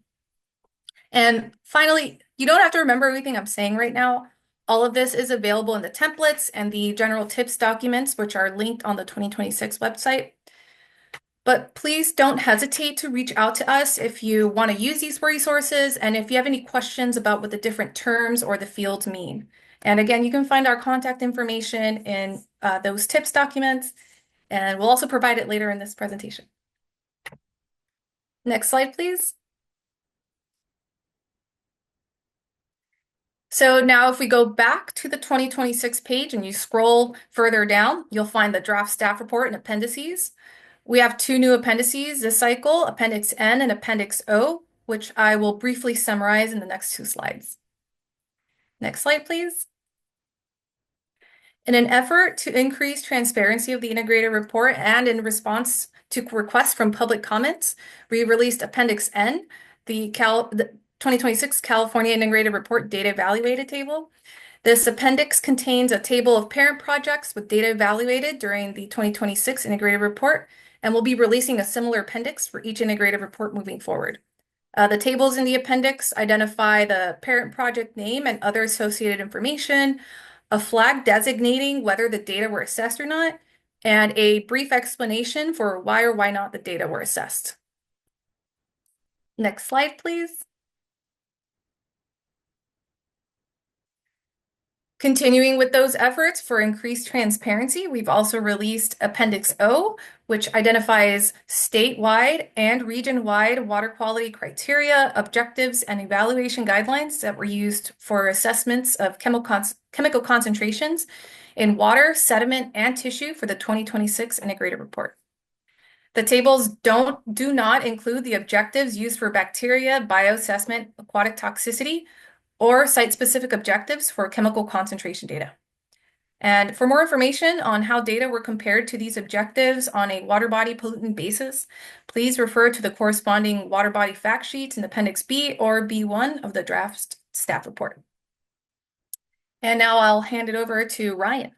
Speaker 3: And finally, you don't have to remember everything I'm saying right now. All of this is available in the templates and the general tips documents, which are linked on the 2026 website. But please don't hesitate to reach out to us if you want to use these resources and if you have any questions about what the different terms or the fields mean. And again, you can find our contact information in those tips documents, and we'll also provide it later in this presentation. Next slide, please. So now if we go back to the 2026 page and you scroll further down, you'll find the draft staff report and appendices. We have two new appendices this cycle, Appendix N and Appendix O, which I will briefly summarize in the next two slides. Next slide, please. In an effort to increase transparency of the integrated report and in response to requests from public comments, we released Appendix N, the 2026 California Integrated Report Data Evaluated Table. This appendix contains a table of parent projects with data evaluated during the 2026 Integrated Report, and we'll be releasing a similar appendix for each integrated report moving forward. The tables in the appendix identify the parent project name and other associated information, a flag designating whether the data were assessed or not, and a brief explanation for why or why not the data were assessed. Next slide, please. Continuing with those efforts for increased transparency, we've also released Appendix O, which identifies statewide and region-wide water quality criteria, objectives, and evaluation guidelines that were used for assessments of chemical concentrations in water, sediment, and tissue for the 2026 Integrated Report. The tables do not include the objectives used for bacteria, bioassessment, aquatic toxicity, or site-specific objectives for chemical concentration data. And for more information on how data were compared to these objectives on a water body pollutant basis, please refer to the corresponding water body fact sheets in Appendix B or B1 of the draft staff report. And now I'll hand it over to Ryan.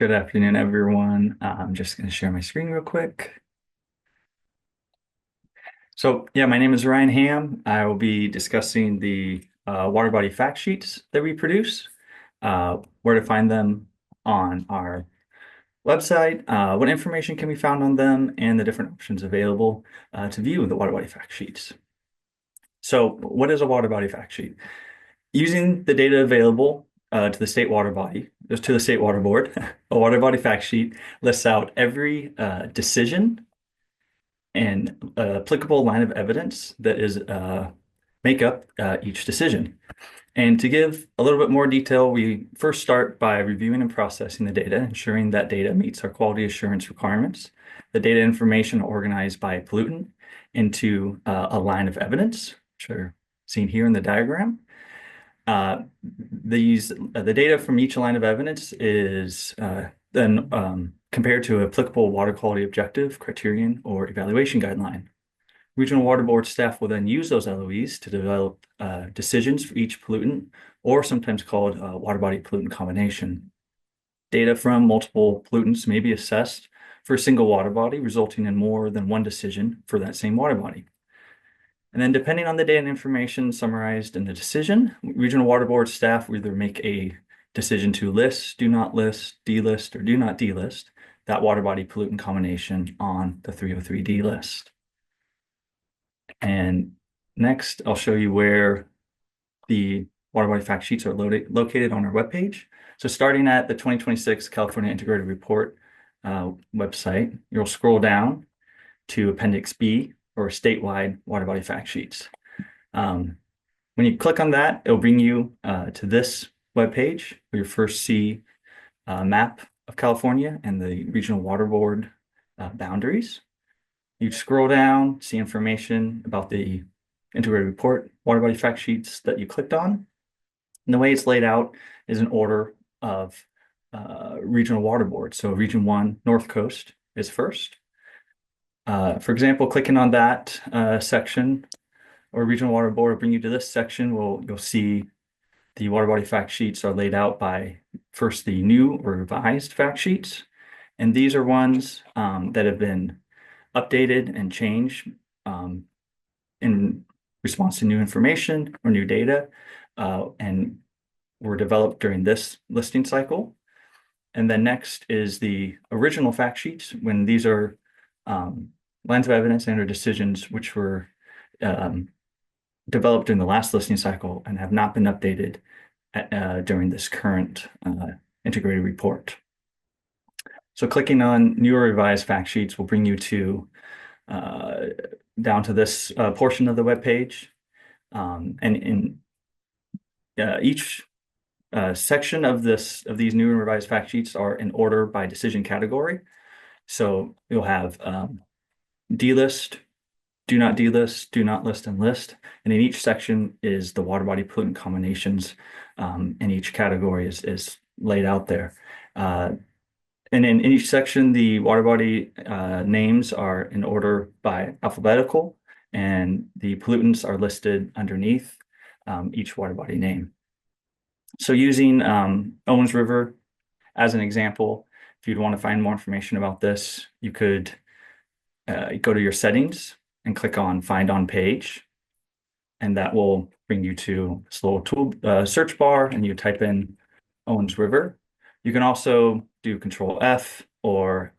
Speaker 10: Good afternoon, everyone. I'm just going to share my screen real quick. So yeah, my name is Ryan Ham. I will be discussing the water body fact sheets that we produce, where to find them on our website, what information can be found on them, and the different options available to view the water body fact sheets. So what is a water body fact sheet? Using the data available to the state water body, to the state water board, a water body fact sheet lists out every decision and applicable line of evidence that is make up each decision. And to give a little bit more detail, we first start by reviewing and processing the data, ensuring that data meets our quality assurance requirements. The data information organized by pollutant into a line of evidence, which are seen here in the diagram. The data from each line of evidence is then compared to applicable water quality objective, criterion, or evaluation guideline. Regional water board staff will then use those LOEs to develop decisions for each pollutant, or sometimes called water body pollutant combination. Data from multiple pollutants may be assessed for a single water body, resulting in more than one decision for that same water body. And then depending on the data and information summarized in the decision, regional water board staff will either make a decision to list, do not list, delist, or do not delist that water body pollutant combination on the 303D list. And next, I'll show you where the water body fact sheets are located on our webpage. So starting at the 2026 California Integrated Report website, you'll scroll down to Appendix B, or statewide water body fact sheets. When you click on that, it'll bring you to this webpage where you first see a map of California and the regional water board boundaries. You scroll down, see information about the integrated report water body fact sheets that you clicked on. And the way it's laid out is in order of regional water board. So Region 1, North Coast is first. For example, clicking on that section or Regional Water Board will bring you to this section. You'll see the water body fact sheets are laid out by first the new or revised fact sheets. And these are ones that have been updated and changed in response to new information or new data, and were developed during this listing cycle. And then next is the original fact sheets, when these are lines of evidence and or decisions which were developed in the last listing cycle and have not been updated during this current integrated report. So clicking on new or revised fact sheets will bring you to down to this portion of the web page. And in each section of these new and revised fact sheets are in order by decision category. So you'll have delist, do not delist, do not list, and list. And in each section is the water body pollutant combinations, and each category is laid out there. And in each section, the water body names are in order by alphabetical, and the pollutants are listed underneath each water body name. So using Owens River as an example, if you'd want to find more information about this, you could go to your settings and click on Find on Page, and that will bring you to this little tool search bar, and you type in Owens River. You can also do Control F or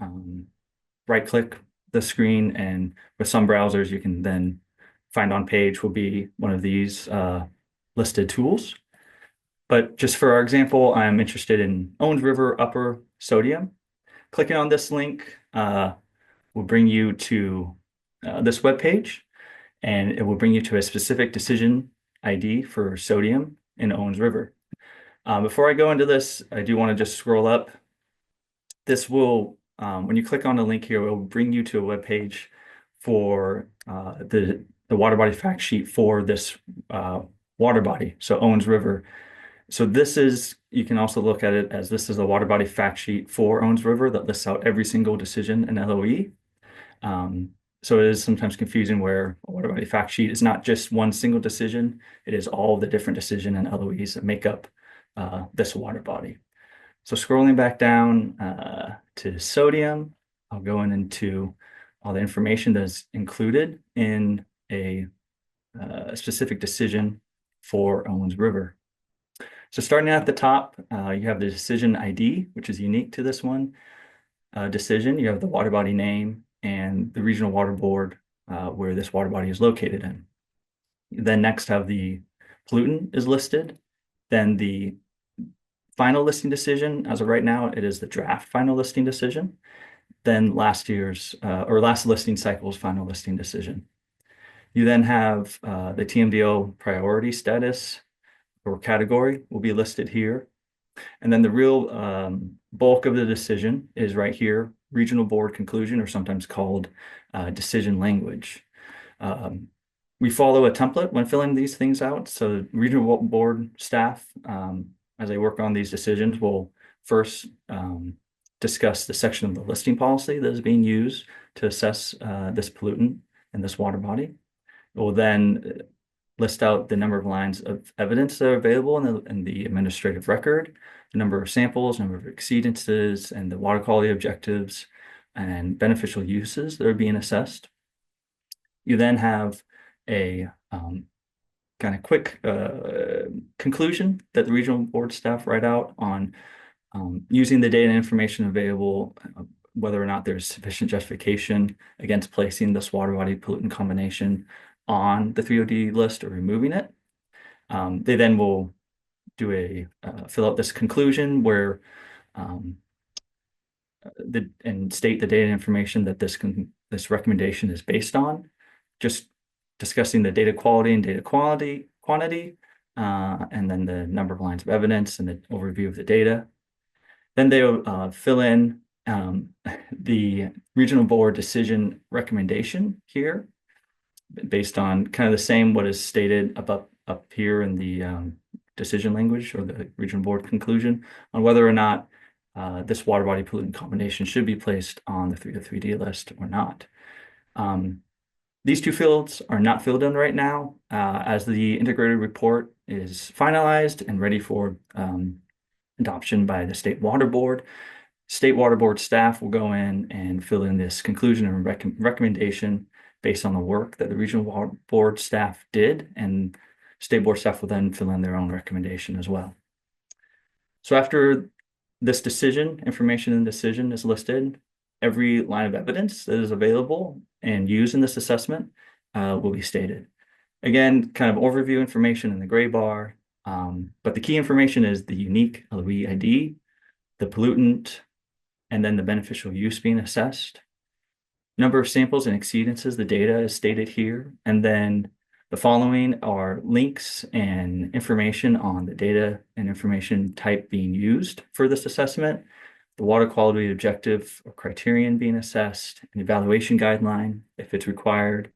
Speaker 10: right click the screen, and with some browsers you can then Find on Page will be one of these listed tools. But just for our example, I'm interested in Owens River Upper Sodium. Clicking on this link will bring you to this web page, and it will bring you to a specific decision ID for sodium in Owens River. Before I go into this, I do want to just scroll up. This will, when you click on the link here, it will bring you to a web page for the water body fact sheet for this water body, so Owens River. So this is, you can also look at it as this is a water body fact sheet for Owens River that lists out every single decision in LOE. So it is sometimes confusing where a water body fact sheet is not just one single decision, it is all the different decision and LOEs that make up this water body. So scrolling back down to sodium, I'll go into all the information that's included in a specific decision for Owens River. So starting at the top, you have the decision ID, which is unique to this one decision. You have the water body name and the regional water board where this water body is located in. You then next have the pollutant is listed. Then the final listing decision, as of right now, it is the draft final listing decision. Then last year's or last listing cycle's final listing decision. You then have the TMDL priority status or category will be listed here. And then the real bulk of the decision is right here, regional board conclusion, or sometimes called decision language. We follow a template when filling these things out. So regional board staff, as they work on these decisions, will first discuss the section of the listing policy that is being used to assess this pollutant in this water body. We'll then list out the number of lines of evidence that are available in the administrative record, the number of samples, number of exceedances, and the water quality objectives and beneficial uses that are being assessed. You then have a kind of quick conclusion that the regional board staff write out on using the data and information available, whether or not there's sufficient justification against placing this water body pollutant combination on the 3OD list or removing it. They then will do a fill out this conclusion where and state the data information that this recommendation is based on, just discussing the data quality and data quantity, and then the number of lines of evidence and the overview of the data. Then they'll fill in the regional board decision recommendation here, based on kind of the same what is stated up here in the decision language or the regional board conclusion on whether or not this water body pollutant combination should be placed on the 303D list or not. These two fields are not filled in right now, as the integrated report is finalized and ready for adoption by the State Water Board. State Water Board staff will go in and fill in this conclusion and recommendation based on the work that the Regional Water Board staff did, and State Board staff will then fill in their own recommendation as well. So after this decision, information and decision is listed, every line of evidence that is available and used in this assessment will be stated. Again, kind of overview information in the gray bar, but the key information is the unique LOE ID, the pollutant, and then the beneficial use being assessed. Number of samples and exceedances, the data is stated here. And then the following are links and information on the data and information type being used for this assessment, the water quality objective or criterion being assessed, an evaluation guideline if it's required.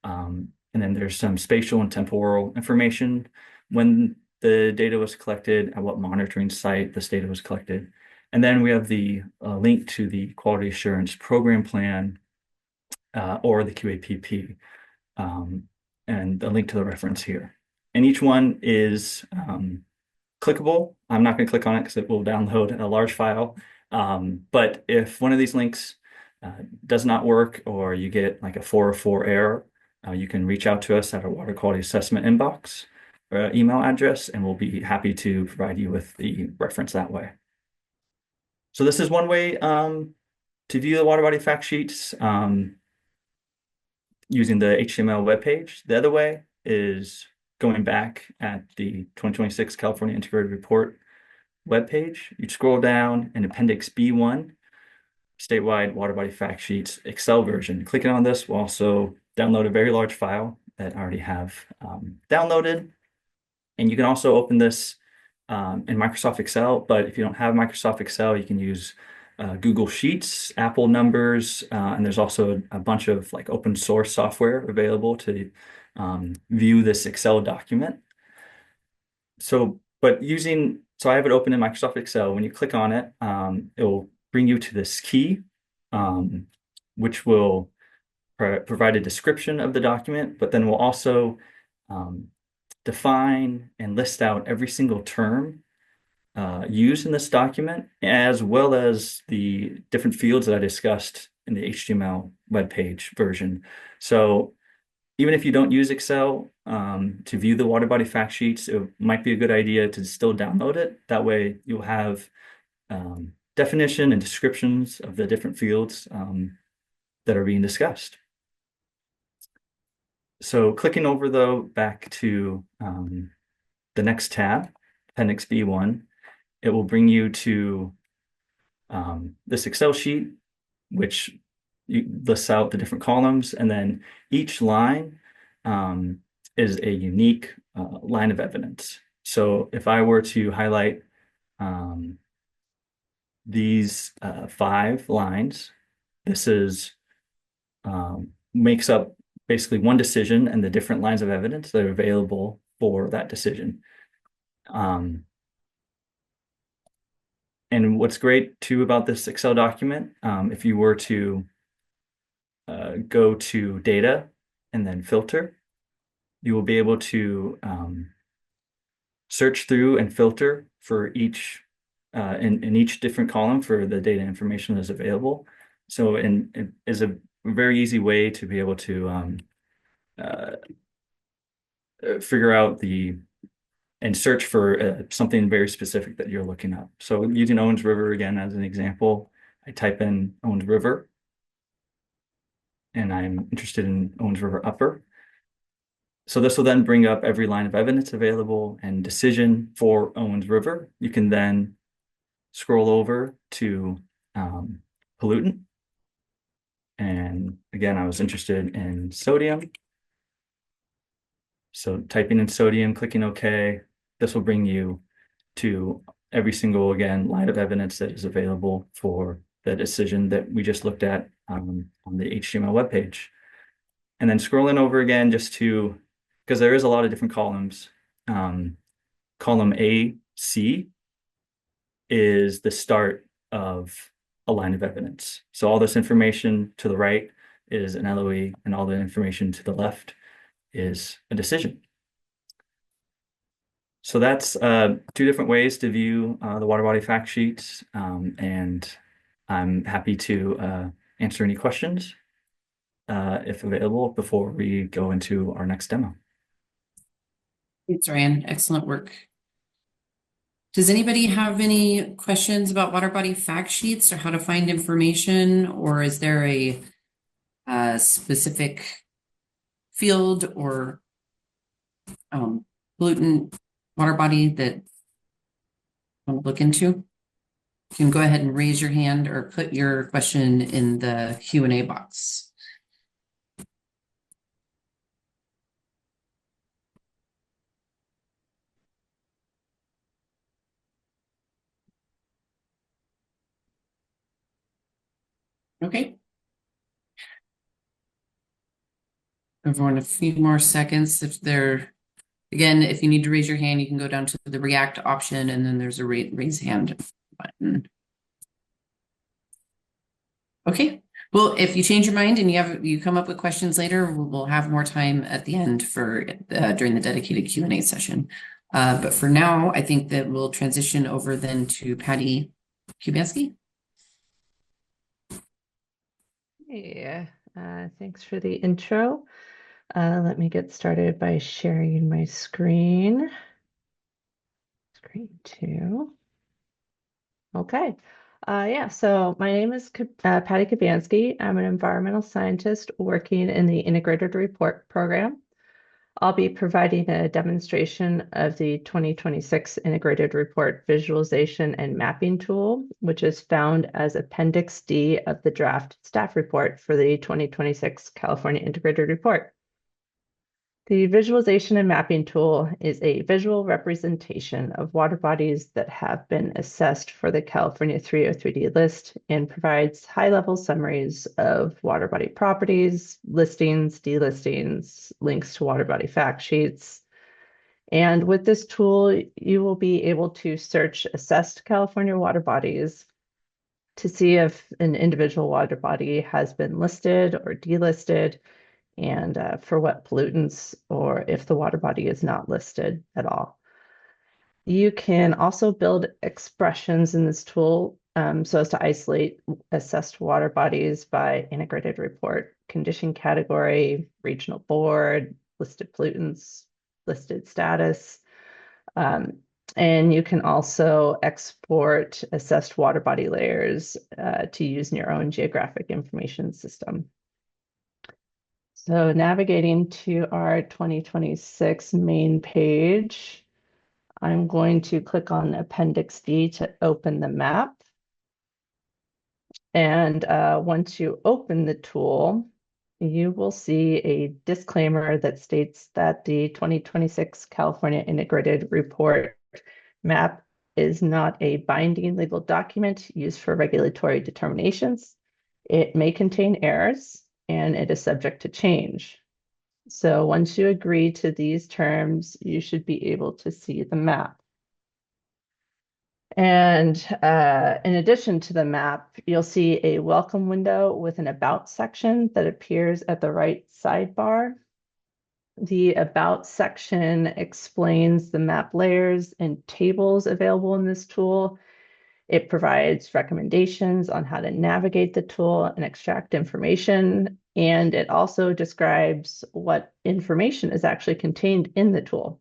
Speaker 10: And then there's some spatial and temporal information when the data was collected, at what monitoring site this data was collected. And then we have the link to the quality assurance program plan or the QAPP, and a link to the reference here. And each one is clickable. I'm not going to click on it because it will download a large file. But if one of these links does not work, or you get like a 404 error, you can reach out to us at our water quality assessment inbox or email address, and we'll be happy to provide you with the reference that way. So this is one way to view the water body fact sheets using the HTML webpage. The other way is going back at the 2026 California Integrated Report webpage. You scroll down in Appendix B1, statewide water body fact sheets, Excel version. Clicking on this will also download a very large file that I already have downloaded. And you can also open this in Microsoft Excel, but if you don't have Microsoft Excel, you can use Google Sheets, Apple Numbers, and there's also a bunch of like open source software available to view this Excel document. So I have it open in Microsoft Excel. When you click on it, it will bring you to this key, which will provide a description of the document, but then we'll also define and list out every single term used in this document, as well as the different fields that I discussed in the HTML webpage version. So even if you don't use Excel to view the water body fact sheets, it might be a good idea to still download it. That way you'll have definition and descriptions of the different fields that are being discussed. So clicking over though back to the next tab, Appendix B1, it will bring you to this Excel sheet, which lists out the different columns, and then each line is a unique line of evidence. So if I were to highlight these 5 lines, this is makes up basically one decision and the different lines of evidence that are available for that decision. And what's great too about this Excel document, if you were to go to data and then filter, you will be able to search through and filter for each in each different column for the data information that is available. So it is a very easy way to be able to figure out and search for something very specific that you're looking up. So using Owens River again as an example, I type in Owens River, and I'm interested in Owens River Upper. So this will then bring up every line of evidence available and decision for Owens River. You can then scroll over to pollutant. And again, I was interested in sodium. So typing in sodium, clicking OK, this will bring you to every single, again, line of evidence that is available for the decision that we just looked at on the HTML webpage. And then scrolling over again just to, because there is a lot of different columns. Column A, C is the start of a line of evidence. So all this information to the right is an LOE, and all the information to the left is a decision. So that's two different ways to view the water body fact sheets, and I'm happy to answer any questions if available before we go into our next demo.
Speaker 1: Thanks, Ryan. Excellent work. Does anybody have any questions about water body fact sheets or how to find information, or is there a specific field or pollutant water body that you want to look into? You can go ahead and raise your hand or put your question in the Q&A box. Okay. Everyone, a few more seconds. Again, if you need to raise your hand, you can go down to the react option and then there's a raise hand button. Okay. Well, if you change your mind and you come up with questions later, we'll have more time at the end for during the dedicated Q&A session. But for now, I think that we'll transition over then to Patty Kubanski.
Speaker 11: Hey, thanks for the intro. Let me get started by sharing my screen. Screen 2. Okay. Yeah, so my name is Patty Kubanski. I'm an environmental scientist working in the Integrated Report program. I'll be providing a demonstration of the 2026 Integrated Report Visualization and Mapping Tool, which is found as Appendix D of the draft staff report for the 2026 California Integrated Report. The Visualization and Mapping Tool is a visual representation of water bodies that have been assessed for the California 303D list and provides high-level summaries of water body properties, listings, delistings, links to water body fact sheets. And with this tool, you will be able to search assessed California water bodies to see if an individual water body has been listed or delisted, and for what pollutants, or if the water body is not listed at all. You can also build expressions in this tool so as to isolate assessed water bodies by integrated report, condition category, regional board, listed pollutants, listed status. And you can also export assessed water body layers to use in your own geographic information system. So navigating to our 2026 main page, I'm going to click on Appendix D to open the map. And once you open the tool, you will see a disclaimer that states that the 2026 California Integrated Report map is not a binding legal document used for regulatory determinations. It may contain errors, and it is subject to change. So once you agree to these terms, you should be able to see the map. And in addition to the map, you'll see a welcome window with an about section that appears at the right sidebar. The about section explains the map layers and tables available in this tool. It provides recommendations on how to navigate the tool and extract information, and it also describes what information is actually contained in the tool.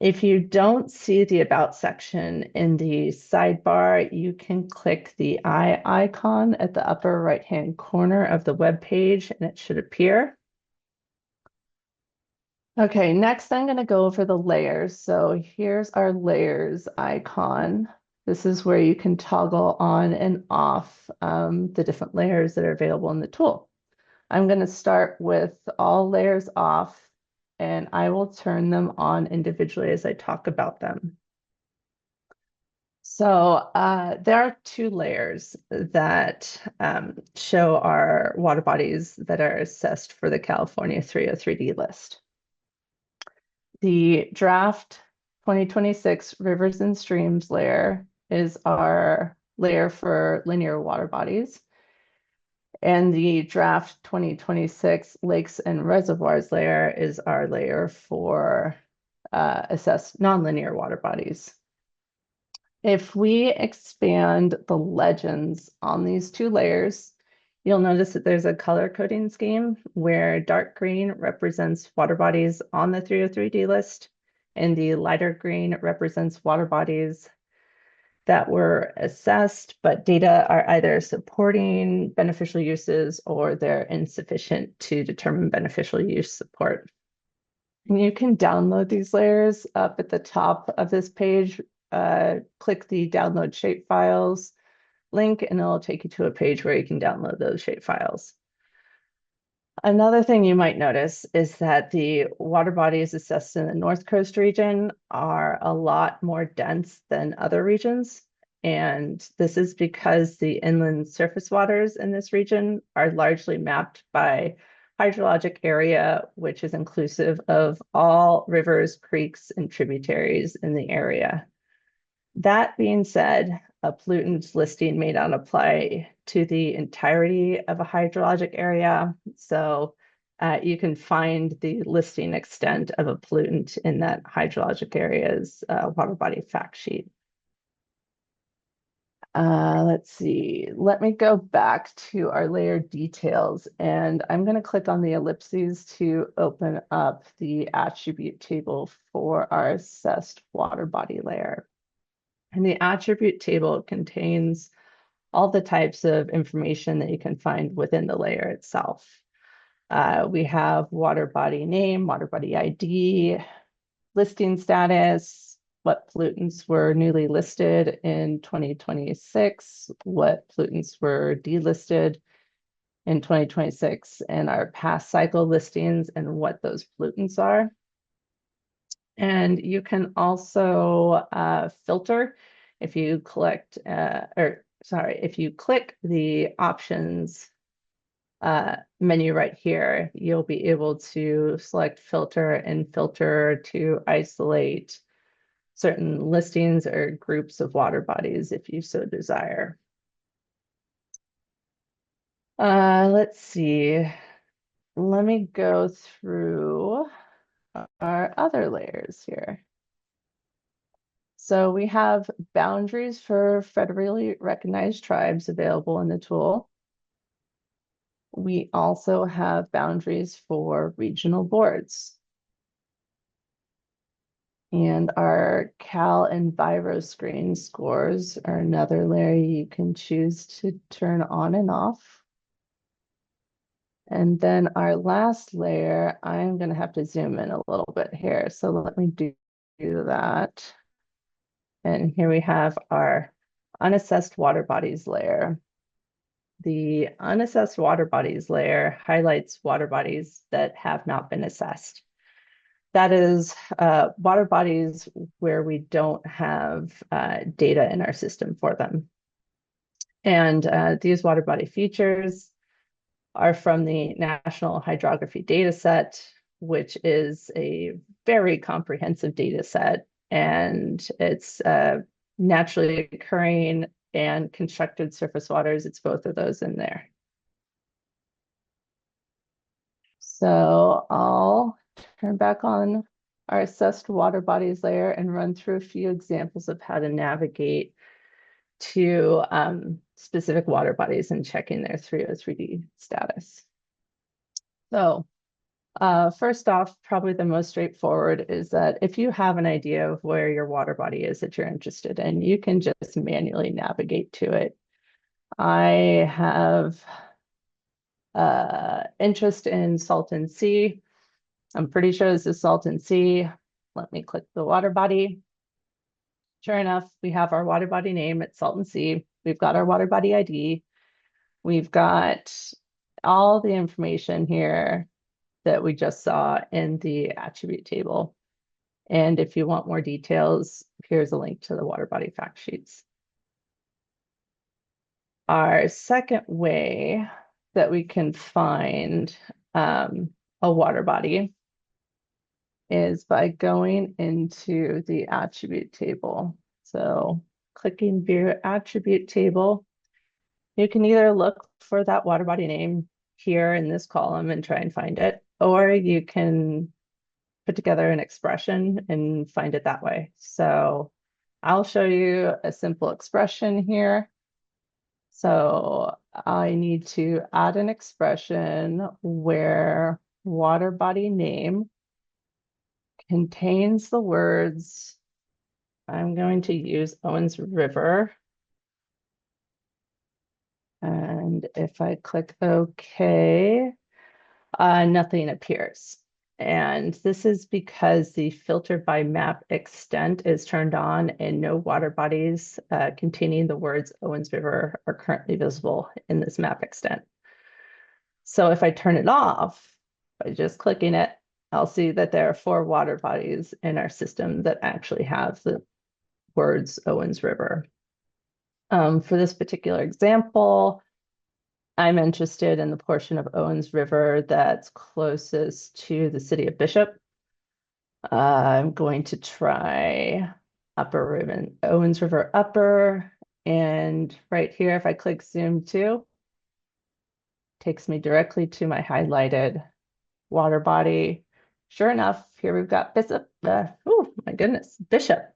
Speaker 11: If you don't see the About section in the sidebar, you can click the eye icon at the upper right-hand corner of the web page, and it should appear. Okay, next I'm going to go over the layers. So here's our layers icon. This is where you can toggle on and off the different layers that are available in the tool. I'm going to start with all layers off, and I will turn them on individually as I talk about them. So there are two layers that show our water bodies that are assessed for the California 303D list. The draft 2026 rivers and streams layer is our layer for linear water bodies. And the draft 2026 lakes and reservoirs layer is our layer for assessed nonlinear water bodies. If we expand the legends on these two layers, you'll notice that there's a color coding scheme where dark green represents water bodies on the 303D list, and the lighter green represents water bodies that were assessed, but data are either supporting beneficial uses or they're insufficient to determine beneficial use support. And you can download these layers up at the top of this page. Click the download shapefiles link and it'll take you to a page where you can download those shapefiles. Another thing you might notice is that the water bodies assessed in the North Coast region are a lot more dense than other regions. And this is because the inland surface waters in this region are largely mapped by hydrologic area, which is inclusive of all rivers, creeks, and tributaries in the area. That being said, a pollutants listing may not apply to the entirety of a hydrologic area. So you can find the listing extent of a pollutant in that hydrologic area's water body fact sheet. Let's see, let me go back to our layer details, and I'm going to click on the ellipses to open up the attribute table for our assessed water body layer. And the attribute table contains all the types of information that you can find within the layer itself. We have water body name, water body ID, listing status, what pollutants were newly listed in 2026, what pollutants were delisted in 2026, and our past cycle listings and what those pollutants are. And you can also filter if you if you click the options menu right here, you'll be able to select filter and filter to isolate certain listings or groups of water bodies if you so desire. Let's see. Let me go through our other layers here. So we have boundaries for federally recognized tribes available in the tool. We also have boundaries for regional boards. And our Cal Enviro screen scores are another layer you can choose to turn on and off. And then our last layer, I'm going to have to zoom in a little bit here. So let me do that. And here we have our unassessed water bodies layer. The unassessed water bodies layer highlights water bodies that have not been assessed. That is water bodies where we don't have data in our system for them. And these water body features are from the National Hydrography Dataset, which is a very comprehensive data set, and it's naturally occurring and constructed surface waters. It's both of those in there. So I'll turn back on our assessed water bodies layer and run through a few examples of how to navigate to specific water bodies and checking their 303D status. So first off, probably the most straightforward is that if you have an idea of where your water body is that you're interested in, you can just manually navigate to it. I have interest in Salton Sea. I'm pretty sure this is Salton Sea. Let me click the water body. Sure enough, we have our water body name at Salton Sea. We've got our water body ID. We've got all the information here that we just saw in the attribute table. And if you want more details, here's a link to the water body fact sheets. Our second way that we can find a water body is by going into the attribute table. So clicking view attribute table, You can either look for that water body name here in this column and try and find it, or you can put together an expression and find it that way. So I'll show you a simple expression here. So I need to add an expression where water body name contains the words, I'm going to use Owens River. And if I click OK, nothing appears. And this is because the filter by map extent is turned on and no water bodies containing the words Owens River are currently visible in this map extent. So if I turn it off by just clicking it, I'll see that there are 4 water bodies in our system that actually have the words Owens River. For this particular example, I'm interested in the portion of Owens River that's closest to the city of Bishop. I'm going to try Upper Ribbon, Owens River Upper, and right here, if I click Zoom to, takes me directly to my highlighted water body. Sure enough, here we've got Bishop. Oh my goodness, Bishop.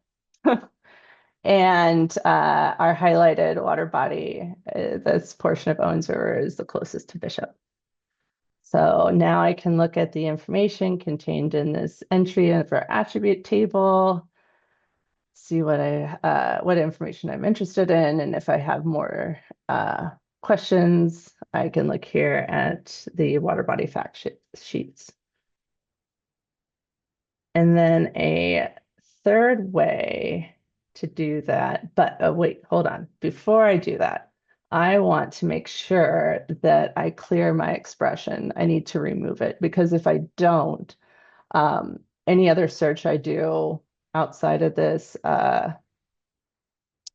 Speaker 11: And our highlighted water body, this portion of Owens River is the closest to Bishop. So now I can look at the information contained in this entry of our attribute table, see what information I'm interested in, and if I have more questions, I can look here at the water body fact sheets. And then a third way to do that, but wait, hold on. Before I do that, I want to make sure that I clear my expression. I need to remove it because if I don't, any other search I do outside of this, the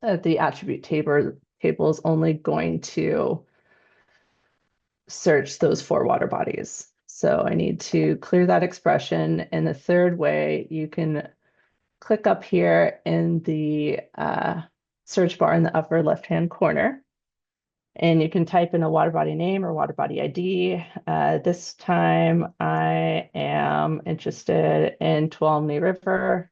Speaker 11: attribute table is only going to search those 4 water bodies. So I need to clear that expression. And the third way, you can click up here in the search bar in the upper left-hand corner, and you can type in a water body name or water body ID. This time I am interested in Tuolumne River.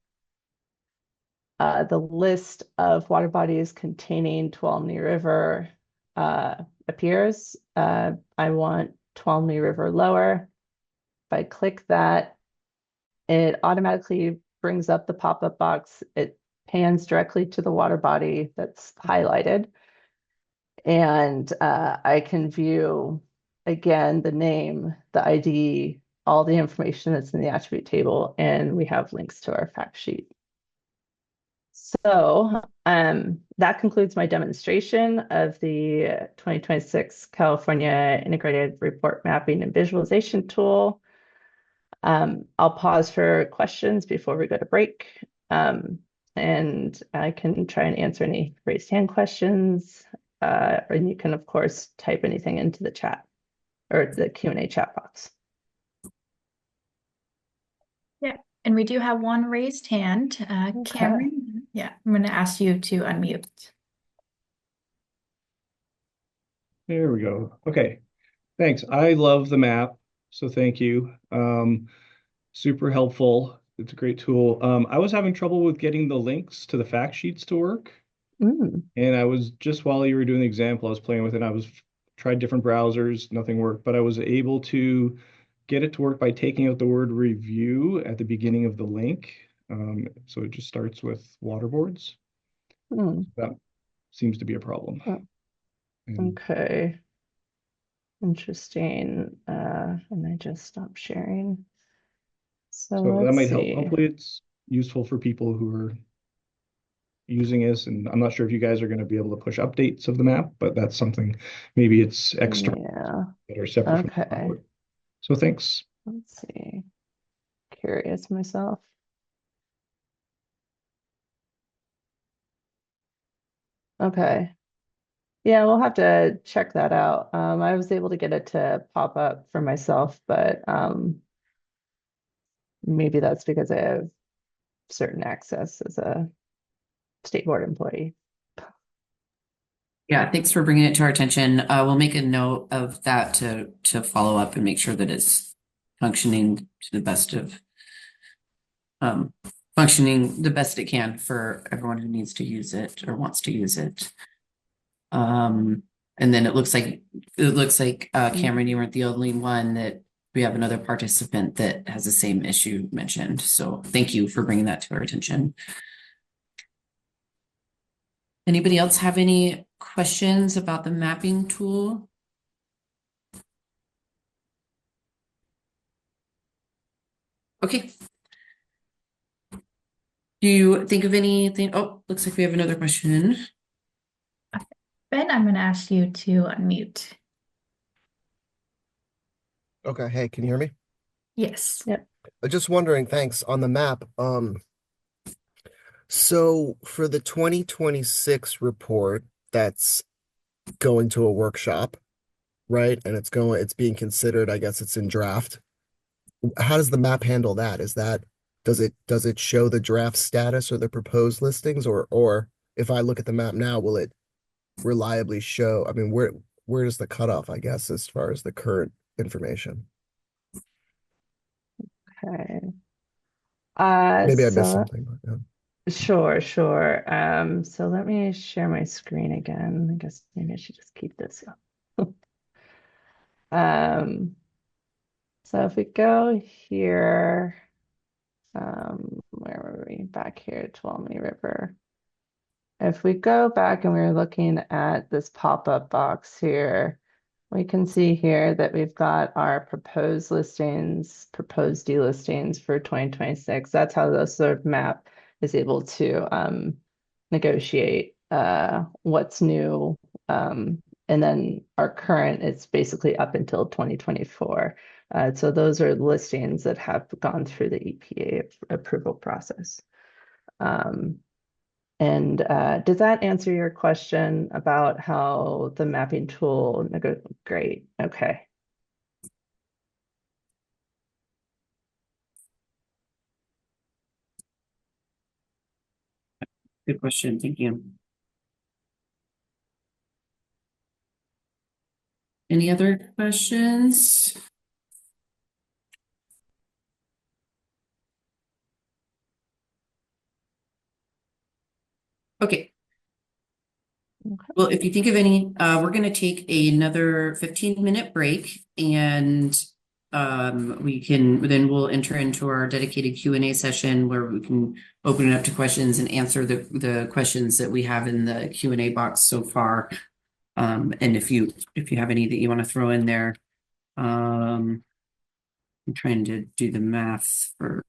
Speaker 11: The list of water bodies containing Tuolumne River appears. I want Tuolumne River lower. If I click that, it automatically brings up the pop-up box. It pans directly to the water body that's highlighted. And I can view, again, the name, the ID, all the information that's in the attribute table, and we have links to our fact sheet. So that concludes my demonstration of the 2026 California Integrated Report Mapping and Visualization Tool. I'll pause for questions before we go to break. And I can try and answer any raised hand questions. And you can, of course, type anything into the chat or the Q&A chat box.
Speaker 5: Yeah, and we do have one raised hand. Cameron, yeah, I'm going to ask you to unmute.
Speaker 8: There we go. Okay, thanks. I love the map, so thank you. Super helpful. It's a great tool. I was having trouble with getting the links to the fact sheets to work. And I was just while you were doing the example, I was playing with it. I was tried different browsers, nothing worked, but I was able to get it to work by taking out the word review at the beginning of the link. So it just starts with waterboards. That seems to be a problem.
Speaker 11: Okay. Interesting. And I just stopped sharing. So
Speaker 8: that might help. Hopefully it's useful for people who are using this. And I'm not sure if you guys are going to be able to push updates of the map, but that's something, maybe it's external that are separate from the cloud. So thanks.
Speaker 11: Let's see. Curious myself. Okay. Yeah, we'll have to check that out. I was able to get it to pop up for myself, but maybe that's because I have certain access as a state board employee.
Speaker 1: Yeah, thanks for bringing it to our attention. We'll make a note of that to follow up and make sure that it's functioning to the best of um, functioning the best it can for everyone who needs to use it or wants to use it. And then it looks like Cameron, you weren't the only one that we have another participant that has the same issue mentioned. So thank you for bringing that to our attention. Anybody else have any questions about the mapping tool? Okay. Do you think of anything? Oh, looks like we have another question.
Speaker 5: Ben, I'm going to ask you to unmute.
Speaker 12: Okay, hey, can you hear me?
Speaker 5: Yes.
Speaker 11: Yep.
Speaker 12: Just wondering, thanks, on the map. So for the 2026 report that's going to a workshop, right? And it's being considered, I guess it's in draft. How does the map handle that? Does it show the draft status or the proposed listings, or if I look at the map now, will it reliably show? I mean, where is the cutoff, I guess, as far as the current information?
Speaker 11: Okay.
Speaker 12: Maybe I missed
Speaker 11: So
Speaker 12: something, but yeah.
Speaker 11: sure. So let me share my screen again. I guess maybe I should just keep this up. So if we go here, where were we? Back here, Tuolumne River. If we go back and we're looking at this pop-up box here, we can see here that we've got our proposed listings, proposed delistings for 2026. That's how the sort of map is able to negotiate what's new. And then our current, it's basically up until 2024. So those are listings that have gone through the EPA approval process. And does that answer your question about how the mapping tool? Great. Okay.
Speaker 1: Good question. Thank you. Any other questions? Okay. Well, if you think of any, we're going to take another 15-minute break and we'll enter into our dedicated Q&A session where we can open it up to questions and answer the questions that we have in the Q&A box so far. And if you have any that you want to throw in there, I'm trying to do the math for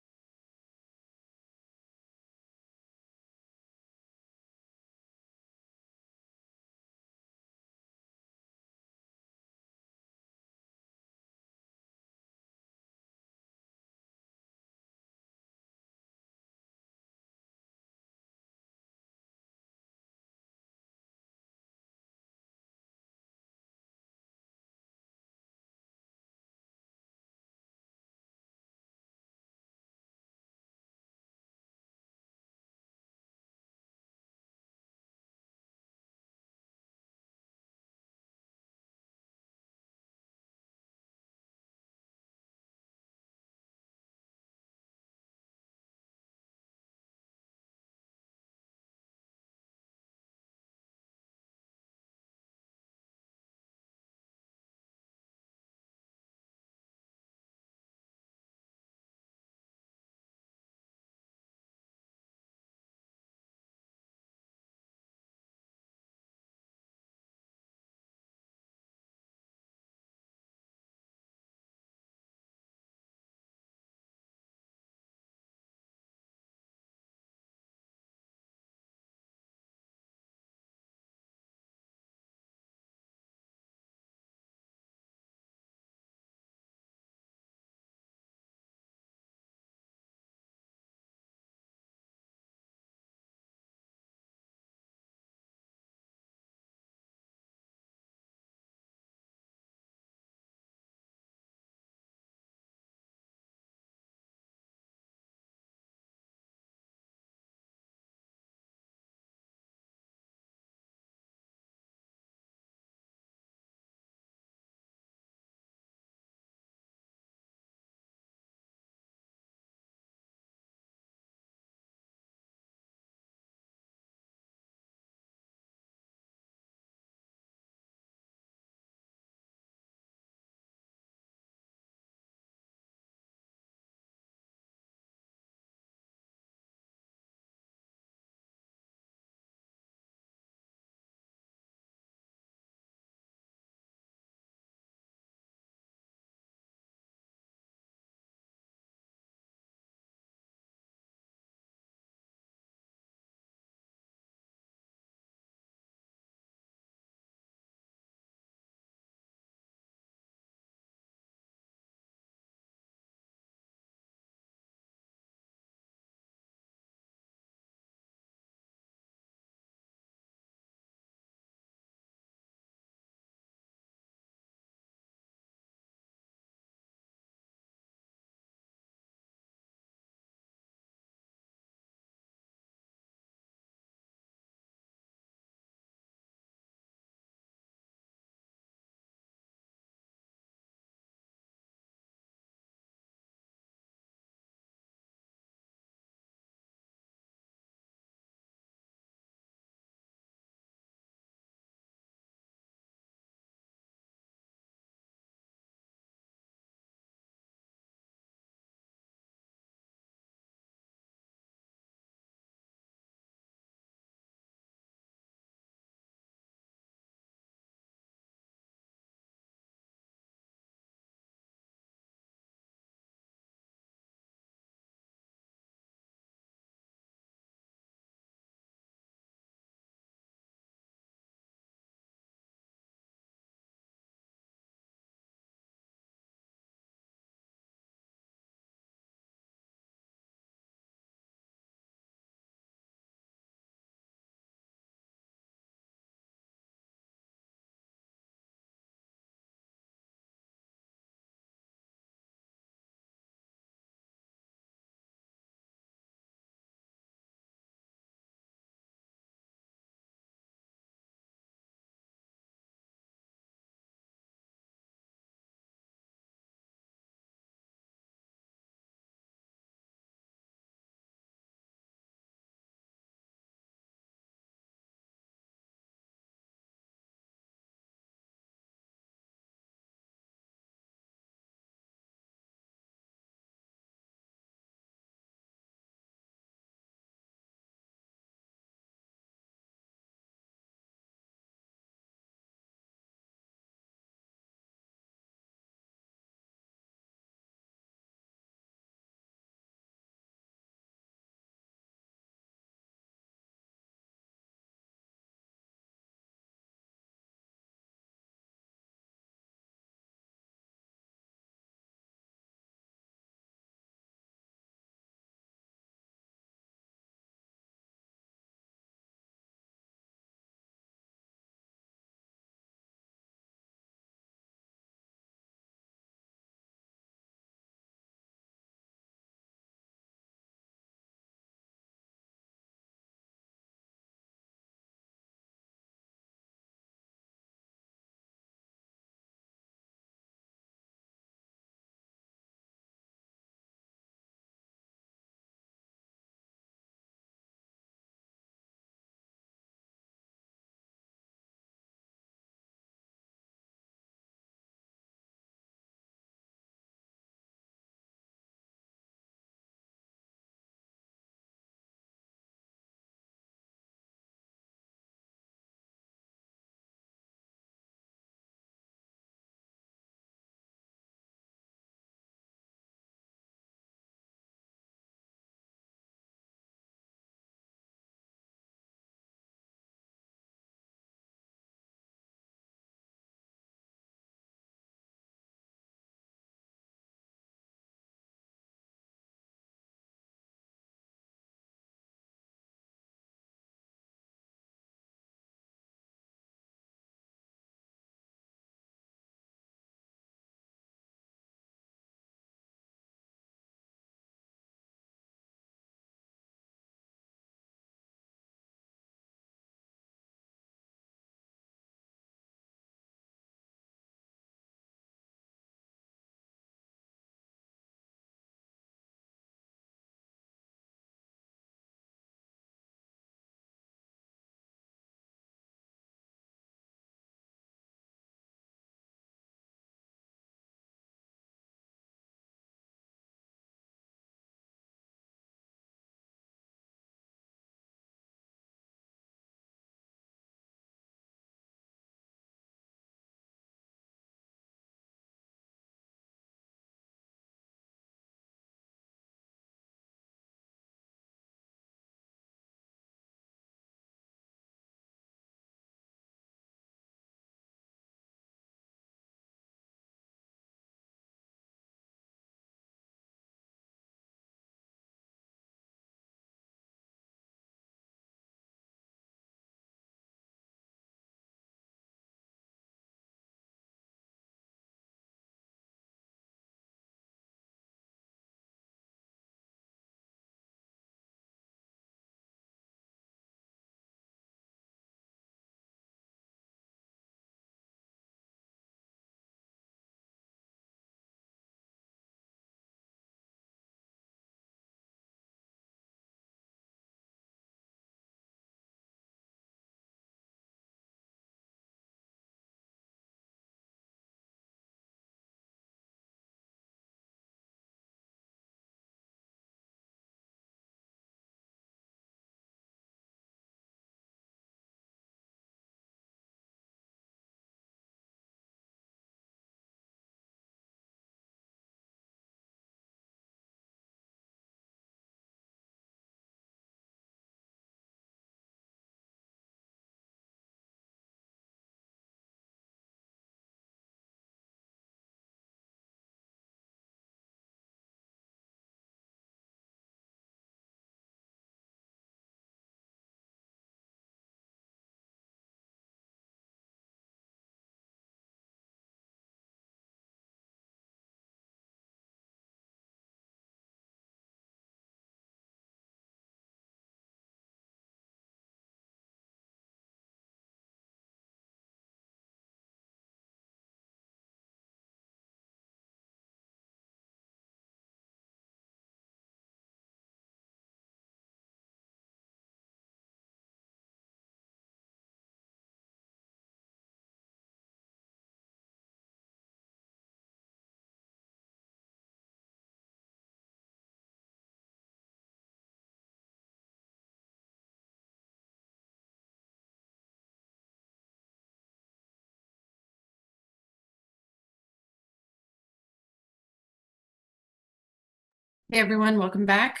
Speaker 1: Hey everyone, welcome back.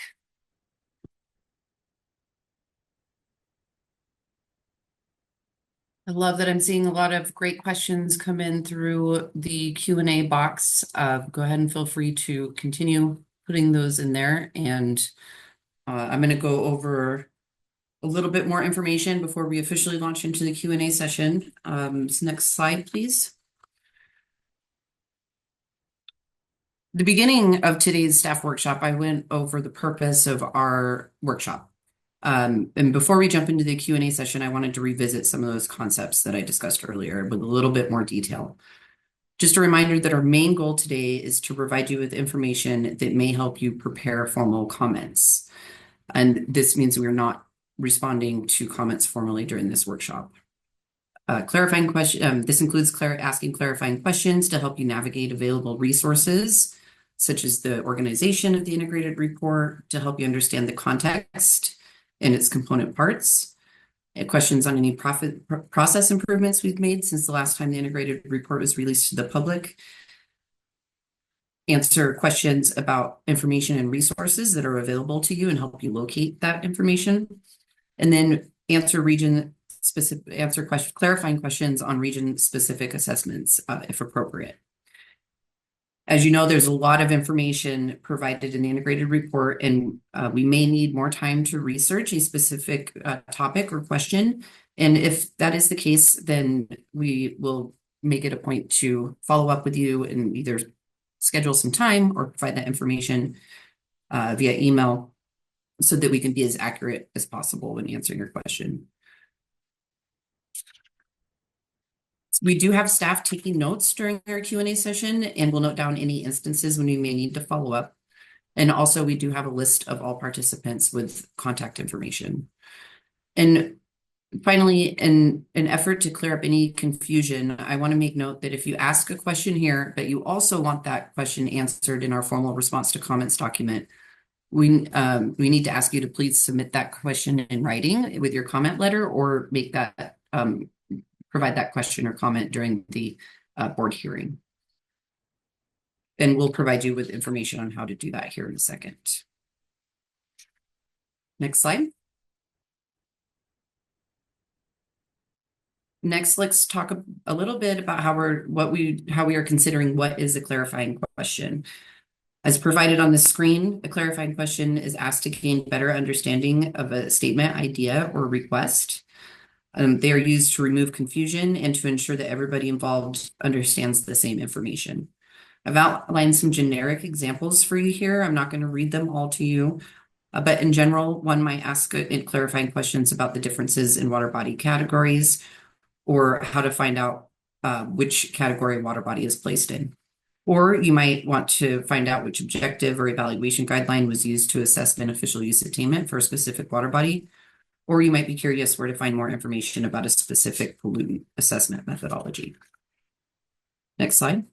Speaker 1: I love that I'm seeing a lot of great questions come in through the Q&A box. Go ahead and feel free to continue putting those in there. And I'm going to go over a little bit more information before we officially launch into the Q&A session. So next slide, please. The beginning of today's staff workshop, I went over the purpose of our workshop. And before we jump into the Q&A session, I wanted to revisit some of those concepts that I discussed earlier with a little bit more detail. Just a reminder that our main goal today is to provide you with information that may help you prepare formal comments. And this means we're not responding to comments formally during this workshop. Clarifying question. This includes asking clarifying questions to help you navigate available resources, such as the organization of the integrated report, to help you understand the context and its component parts. Questions on any process improvements we've made since the last time the integrated report was released to the public. Answer questions about information and resources that are available to you and help you locate that information. And then clarifying questions on region-specific assessments, if appropriate. As you know, there's a lot of information provided in the integrated report, and we may need more time to research a specific topic or question. And if that is the case, then we will make it a point to follow up with you and either schedule some time or provide that information via email so that we can be as accurate as possible when answering your question. We do have staff taking notes during our Q&A session, and we'll note down any instances when we may need to follow up. And also, we do have a list of all participants with contact information. And finally, in an effort to clear up any confusion, I want to make note that if you ask a question here, but you also want that question answered in our formal response to comments document, we need to ask you to please submit that question in writing with your comment letter, or make that provide that question or comment during the board hearing. And we'll provide you with information on how to do that here in a second. Next slide. Next, let's talk a little bit about how we are considering what is a clarifying question. As provided on the screen, a clarifying question is asked to gain better understanding of a statement, idea, or request. They are used to remove confusion and to ensure that everybody involved understands the same information. I've outlined some generic examples for you here. I'm not going to read them all to you, but in general, one might ask clarifying questions about the differences in water body categories, or how to find out which category a water body is placed in. Or you might want to find out which objective or evaluation guideline was used to assess beneficial use attainment for a specific water body. Or you might be curious where to find more information about a specific pollutant assessment methodology. Next slide.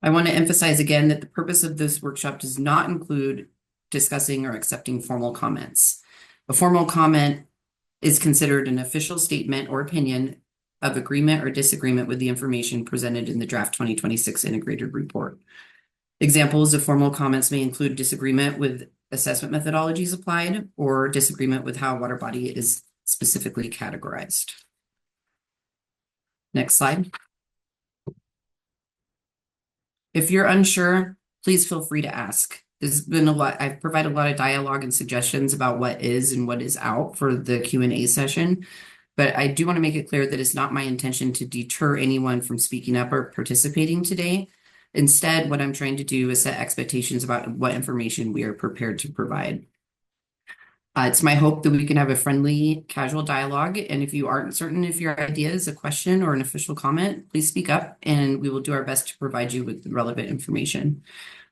Speaker 1: I want to emphasize again that the purpose of this workshop does not include discussing or accepting formal comments. A formal comment is considered an official statement or opinion of agreement or disagreement with the information presented in the draft 2026 integrated report. Examples of formal comments may include disagreement with assessment methodologies applied, or disagreement with how a water body is specifically categorized. Next slide. If you're unsure, please feel free to ask. There's been a lot. I've provided a lot of dialogue and suggestions about what is and what is out for the Q&A session, but I do want to make it clear that it's not my intention to deter anyone from speaking up or participating today. Instead, what I'm trying to do is set expectations about what information we are prepared to provide. It's my hope that we can have a friendly, casual dialogue. And if you aren't certain if your idea is a question or an official comment, please speak up and we will do our best to provide you with relevant information.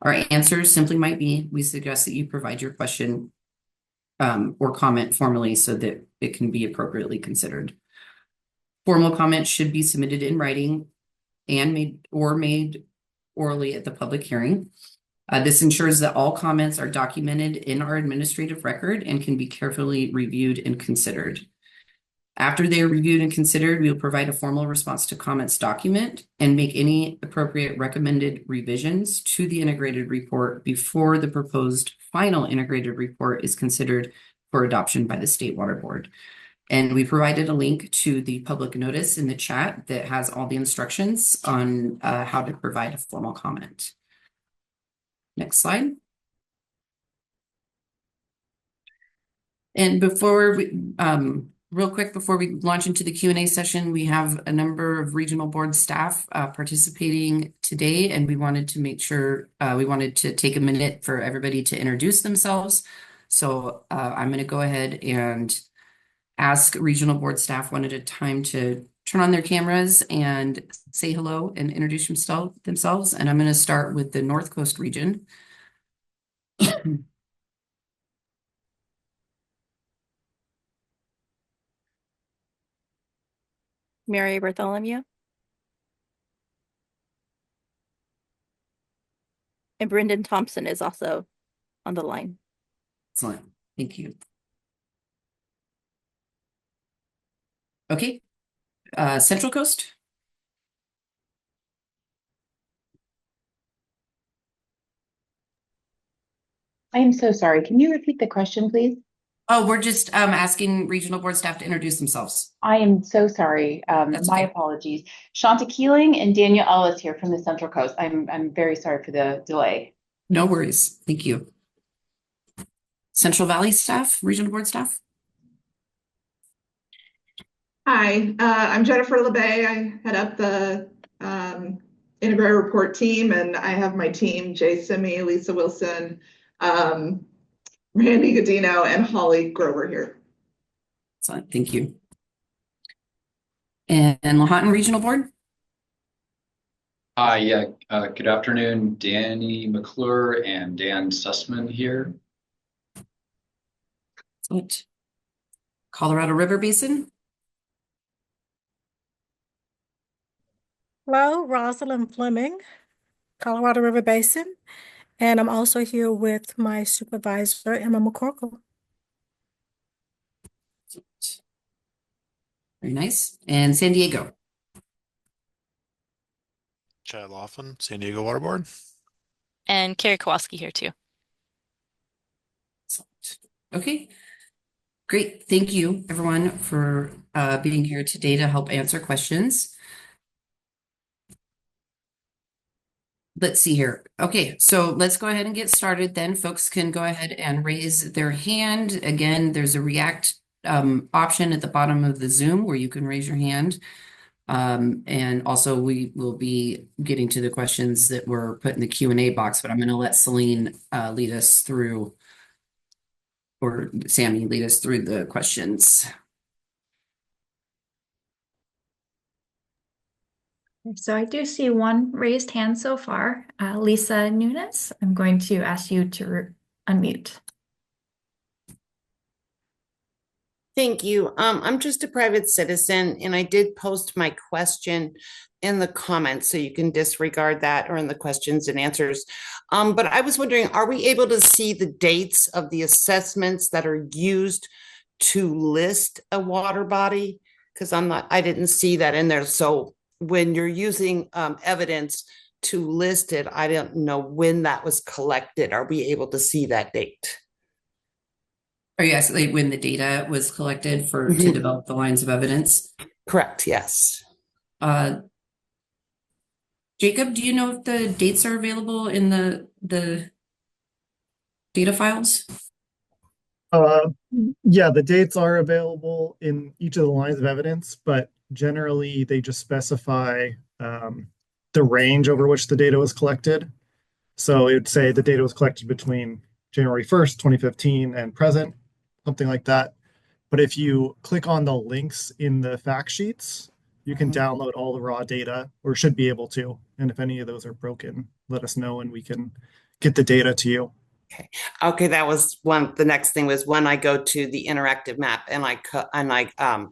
Speaker 1: Our answers simply might be, we suggest that you provide your question or comment formally so that it can be appropriately considered. Formal comments should be submitted in writing and made orally at the public hearing. This ensures that all comments are documented in our administrative record and can be carefully reviewed and considered. After they are reviewed and considered, we will provide a formal response to comments document and make any appropriate recommended revisions to the integrated report before the proposed final integrated report is considered for adoption by the State Water Board. And we provided a link to the public notice in the chat that has all the instructions on how to provide a formal comment. Next slide. And before we, real quick, before we launch into the Q&A session, we have a number of regional board staff participating today, and we wanted to make sure, we wanted to take a minute for everybody to introduce themselves. So I'm going to go ahead and ask regional board staff one at a time to turn on their cameras and say hello and introduce themselves. And I'm going to start with the North Coast region.
Speaker 13: Mary Bartholomew. And Brendan Thompson is also on the line.
Speaker 1: Excellent. Thank you. Okay. Central Coast.
Speaker 14: I am so sorry. Can you repeat the question, please?
Speaker 1: Oh, we're just asking regional board staff to introduce themselves.
Speaker 14: I am so sorry. My apologies. Shanta Keeling and Daniel Ellis here from the Central Coast. I'm very sorry for the delay.
Speaker 1: No worries. Thank you. Central Valley staff, regional board staff.
Speaker 9: Hi, I'm Jennifer LeBay. I head up the integrated report team, and I have my team, Jay Simi, Lisa Wilson, Randy Godino, and Holly Grover here.
Speaker 1: Excellent. Thank you. And Lahontan Regional Board.
Speaker 15: Hi, good afternoon. Danny McClure and Dan Sussman here.
Speaker 1: Excellent. Colorado River Basin.
Speaker 16: Hello, Rosalind Fleming, Colorado River Basin, and I'm also here with my supervisor, Emma McCorkle.
Speaker 1: Very nice. And San Diego.
Speaker 17: Chad Laughlin, San Diego Water Board.
Speaker 13: And Carrie Kowalski here too.
Speaker 1: Okay. Great. Thank you, everyone, for being here today to help answer questions. Let's see here. Okay, so let's go ahead and get started then. Folks can go ahead and raise their hand. Again, there's a react option at the bottom of the Zoom where you can raise your hand. And also we will be getting to the questions that were put in the Q&A box, but I'm going to let Celine lead us through, or Sammy lead us through the questions.
Speaker 5: So I do see one raised hand so far. Lisa Nunes, I'm going to ask you to unmute.
Speaker 18: Thank you. I'm just a private citizen, and I did post my question in the comments, so you can disregard that, or in the questions and answers. But I was wondering, are we able to see the dates of the assessments that are used to list a water body? Because I didn't see that in there. So when you're using evidence to list it, I don't know when that was collected. Are we able to see that date?
Speaker 1: Are you asking like when the data was collected to develop the lines of evidence?
Speaker 18: Correct, yes.
Speaker 1: Jacob, do you know if the dates are available in the data files?
Speaker 19: Yeah, the dates are available in each of the lines of evidence, but generally they just specify the range over which the data was collected. So it would say the data was collected between January 1st, 2015 and present, something like that. But if you click on the links in the fact sheets, you can download all the raw data, or should be able to. And if any of those are broken, let us know and we can get the data to you.
Speaker 18: Okay, that was one. The next thing was when I go to the interactive map and I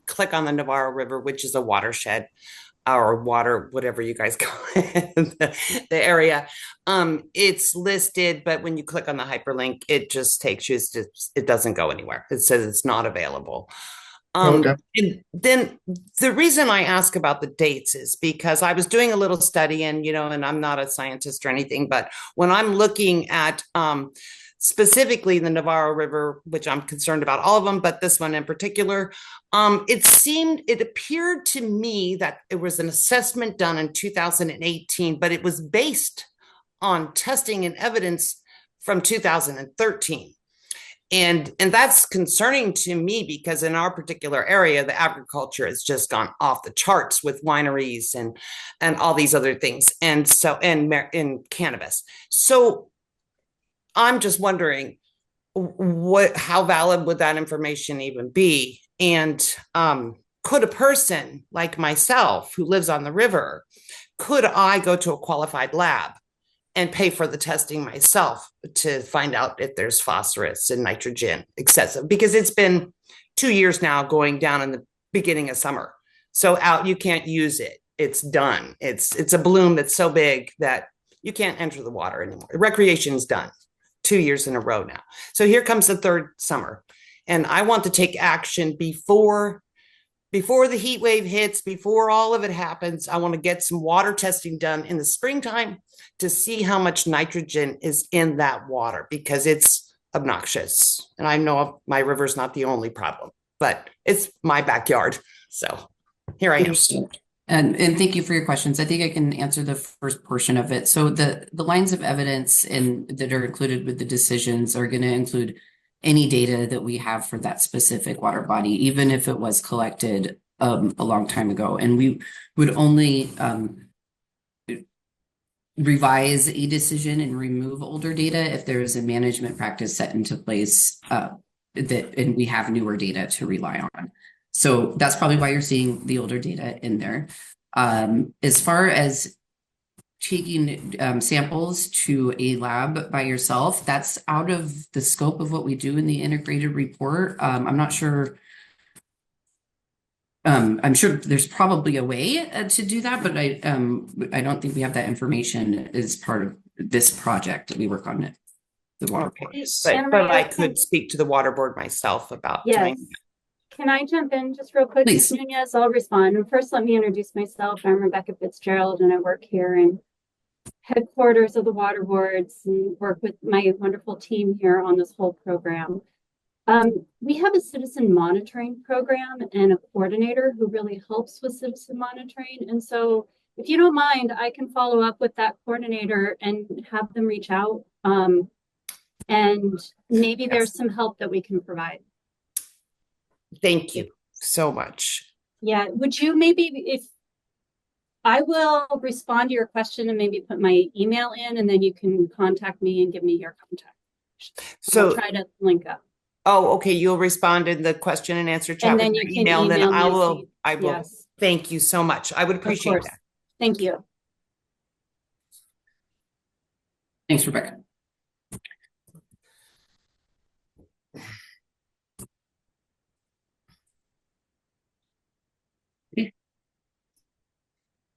Speaker 18: click on the Navarro River, which is a watershed, or water, whatever you guys call it, the area. It's listed, but when you click on the hyperlink, it just takes you. It doesn't go anywhere. It says it's not available.
Speaker 19: Okay.
Speaker 18: And then the reason I ask about the dates is because I was doing a little study, and and I'm not a scientist or anything, but when I'm looking at specifically the Navarro River, which I'm concerned about all of them, but this one in particular, it appeared to me that it was an assessment done in 2018, but it was based on testing and evidence from 2013. And that's concerning to me because in our particular area, the agriculture has just gone off the charts with wineries and all these other things, and so and in cannabis. So I'm just wondering how valid would that information even be? And could a person like myself who lives on the river, could I go to a qualified lab and pay for the testing myself to find out if there's phosphorus and nitrogen excessive? Because it's been 2 years now going down in the beginning of summer. So out, you can't use it. It's done. It's a bloom that's so big that you can't enter the water anymore. Recreation is done 2 years in a row now. So here comes the third summer. And I want to take action before the heat wave hits, before all of it happens. I want to get some water testing done in the springtime to see how much nitrogen is in that water, because it's obnoxious. And I know my river's not the only problem, but it's my backyard. So here I am.
Speaker 1: And thank you for your questions. I think I can answer the first portion of it. So the lines of evidence that are included with the decisions are going to include any data that we have for that specific water body, even if it was collected a long time ago. And we would only revise a decision and remove older data if there is a management practice set into place and we have newer data to rely on. So that's probably why you're seeing the older data in there. As far as taking samples to a lab by yourself, that's out of the scope of what we do in the integrated report. I'm not sure. I'm sure there's probably a way to do that, but I don't think we have that information as part of this project that we work on it. The water board.
Speaker 18: But I could speak to the water board myself about doing that.
Speaker 20: Can I jump in just real quick?
Speaker 1: Please.
Speaker 20: Ms. Nunez, I'll respond. First, let me introduce myself. I'm Rebecca Fitzgerald, and I work here in headquarters of the water boards and work with my wonderful team here on this whole program. We have a citizen monitoring program and a coordinator who really helps with citizen monitoring. And so if you don't mind, I can follow up with that coordinator and have them reach out. And maybe there's some help that we can provide.
Speaker 18: Thank you so much.
Speaker 20: Yeah, would you maybe, I will respond to your question and maybe put my email in, and then you can contact me and give me your contact. So I'll try to link up.
Speaker 18: Oh, okay. You'll respond in the question and answer chat
Speaker 20: And then
Speaker 18: with
Speaker 20: you
Speaker 18: your
Speaker 20: can
Speaker 18: email, and then
Speaker 20: email
Speaker 18: I
Speaker 20: me.
Speaker 18: will.
Speaker 20: Yes.
Speaker 18: Thank you so much. I would appreciate that.
Speaker 20: Thank you.
Speaker 1: Thanks, Rebecca.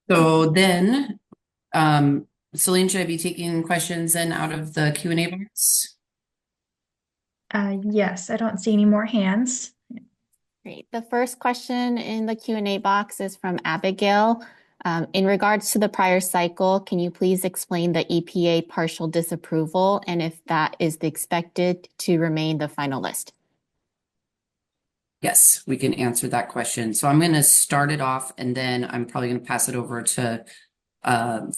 Speaker 1: So then, Celine, should I be taking questions then out of the Q&A box?
Speaker 5: Yes, I don't see any more hands.
Speaker 2: Great. The first question in the Q&A box is from Abigail. In regards to the prior cycle, can you please explain the EPA partial disapproval and if that is expected to remain the final list?
Speaker 1: Yes, we can answer that question. So I'm going to start it off, and then I'm probably going to pass it over to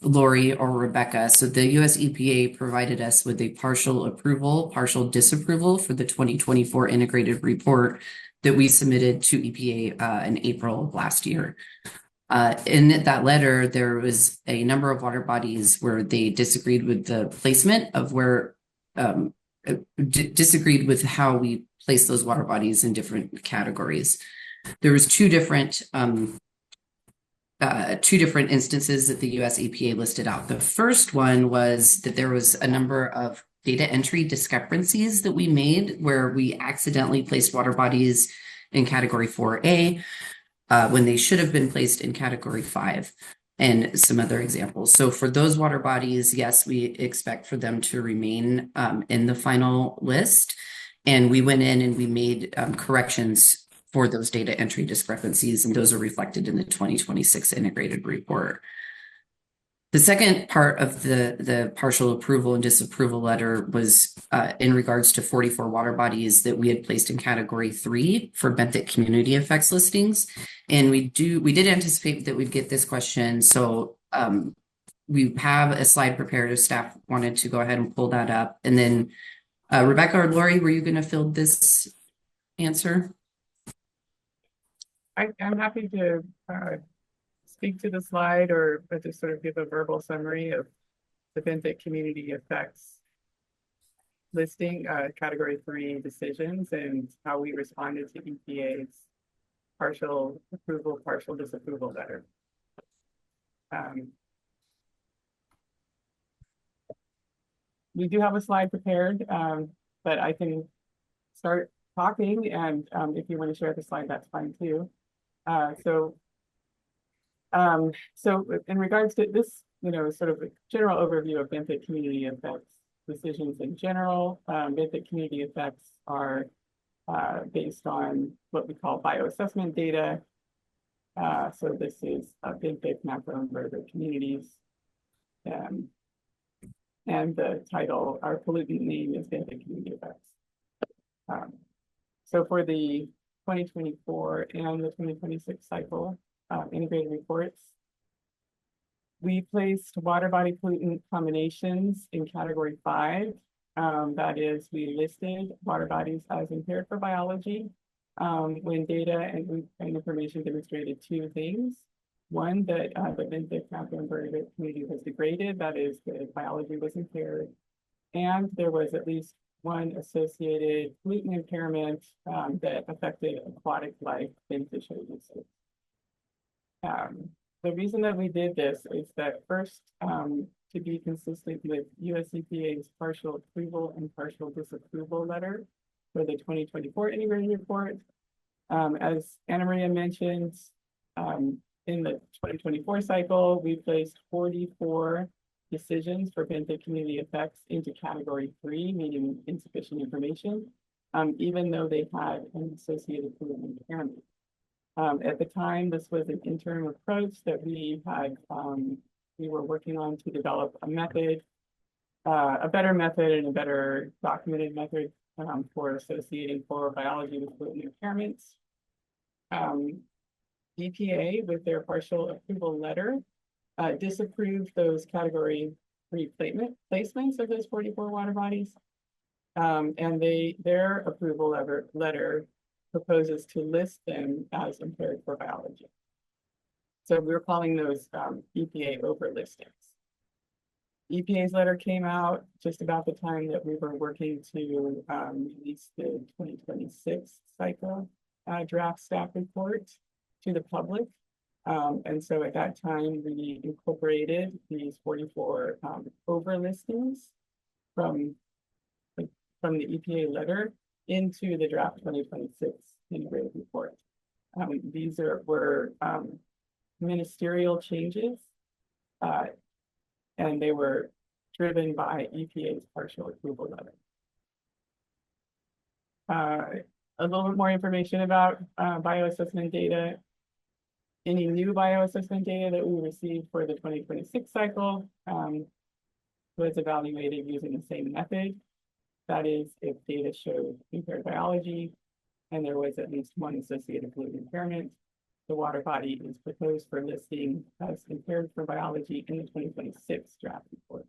Speaker 1: Lori or Rebecca. So the US EPA provided us with a partial disapproval for the 2024 integrated report that we submitted to EPA in April of last year. In that letter, there was a number of water bodies where they disagreed with the placement of disagreed with how we place those water bodies in different categories. There was two different instances that the US EPA listed out. The first one was that there was a number of data entry discrepancies that we made where we accidentally placed water bodies in category 4A when they should have been placed in category 5, and some other examples. So for those water bodies, yes, we expect for them to remain in the final list. And we went in and we made corrections for those data entry discrepancies, and those are reflected in the 2026 integrated report. The second part of the partial approval and disapproval letter was in regards to 44 water bodies that we had placed in category 3 for benthic community effects listings. And we did anticipate that we'd get this question. So we have a slide prepared if staff wanted to go ahead and pull that up. And then Rebecca or Lori, were you going to fill this answer?
Speaker 4: I'm happy to speak to the slide or just sort of give a verbal summary of the benthic community effects listing, category 3 decisions, and how we responded to EPA's partial approval, partial disapproval letter. We do have a slide prepared, but I can start talking, and if you want to share the slide, that's fine too. So in regards to this, sort of a general overview of benthic community effects decisions in general, benthic community effects are based on what we call bioassessment data. So this is benthic macroinvertebrate communities. And the title, our pollutant name is benthic community effects. So for the 2024 and the 2026 cycle integrated reports, we placed water body pollutant combinations in category 5. That is, we listed water bodies as impaired for biology when data and information demonstrated 2 things. One, that the benthic macroinvertebrate community was degraded, that is, the biology was impaired, and there was at least one associated pollutant impairment that affected aquatic life beneficial uses. The reason that we did this is that first, to be consistent with US EPA's partial approval and partial disapproval letter for the 2024 integrated report. As Anna Maria mentioned, in the 2024 cycle, we placed 44 decisions for benthic community effects into category 3, meaning insufficient information, even though they had an associated pollutant impairment. At the time, this was an interim approach that we had, we were working on to develop a method, a better method and a better documented method for associating core biology with pollutant impairments. EPA, with their partial approval letter, disapproved those category 3 placements of those 44 water bodies. And their approval letter proposes to list them as impaired for biology. So we're calling those EPA overlistings. EPA's letter came out just about the time that we were working to release the 2026 cycle draft staff report to the public. And so at that time, we incorporated these 44 overlistings from the EPA letter into the draft 2026 integrated report. These were ministerial changes, and they were driven by EPA's partial approval letter. A little bit more information about bioassessment data. Any new bioassessment data that we received for the 2026 cycle was evaluated using the same method. That is, if data showed impaired biology and there was at least one associated pollutant impairment, the water body is proposed for listing as impaired for biology in the 2026 draft report.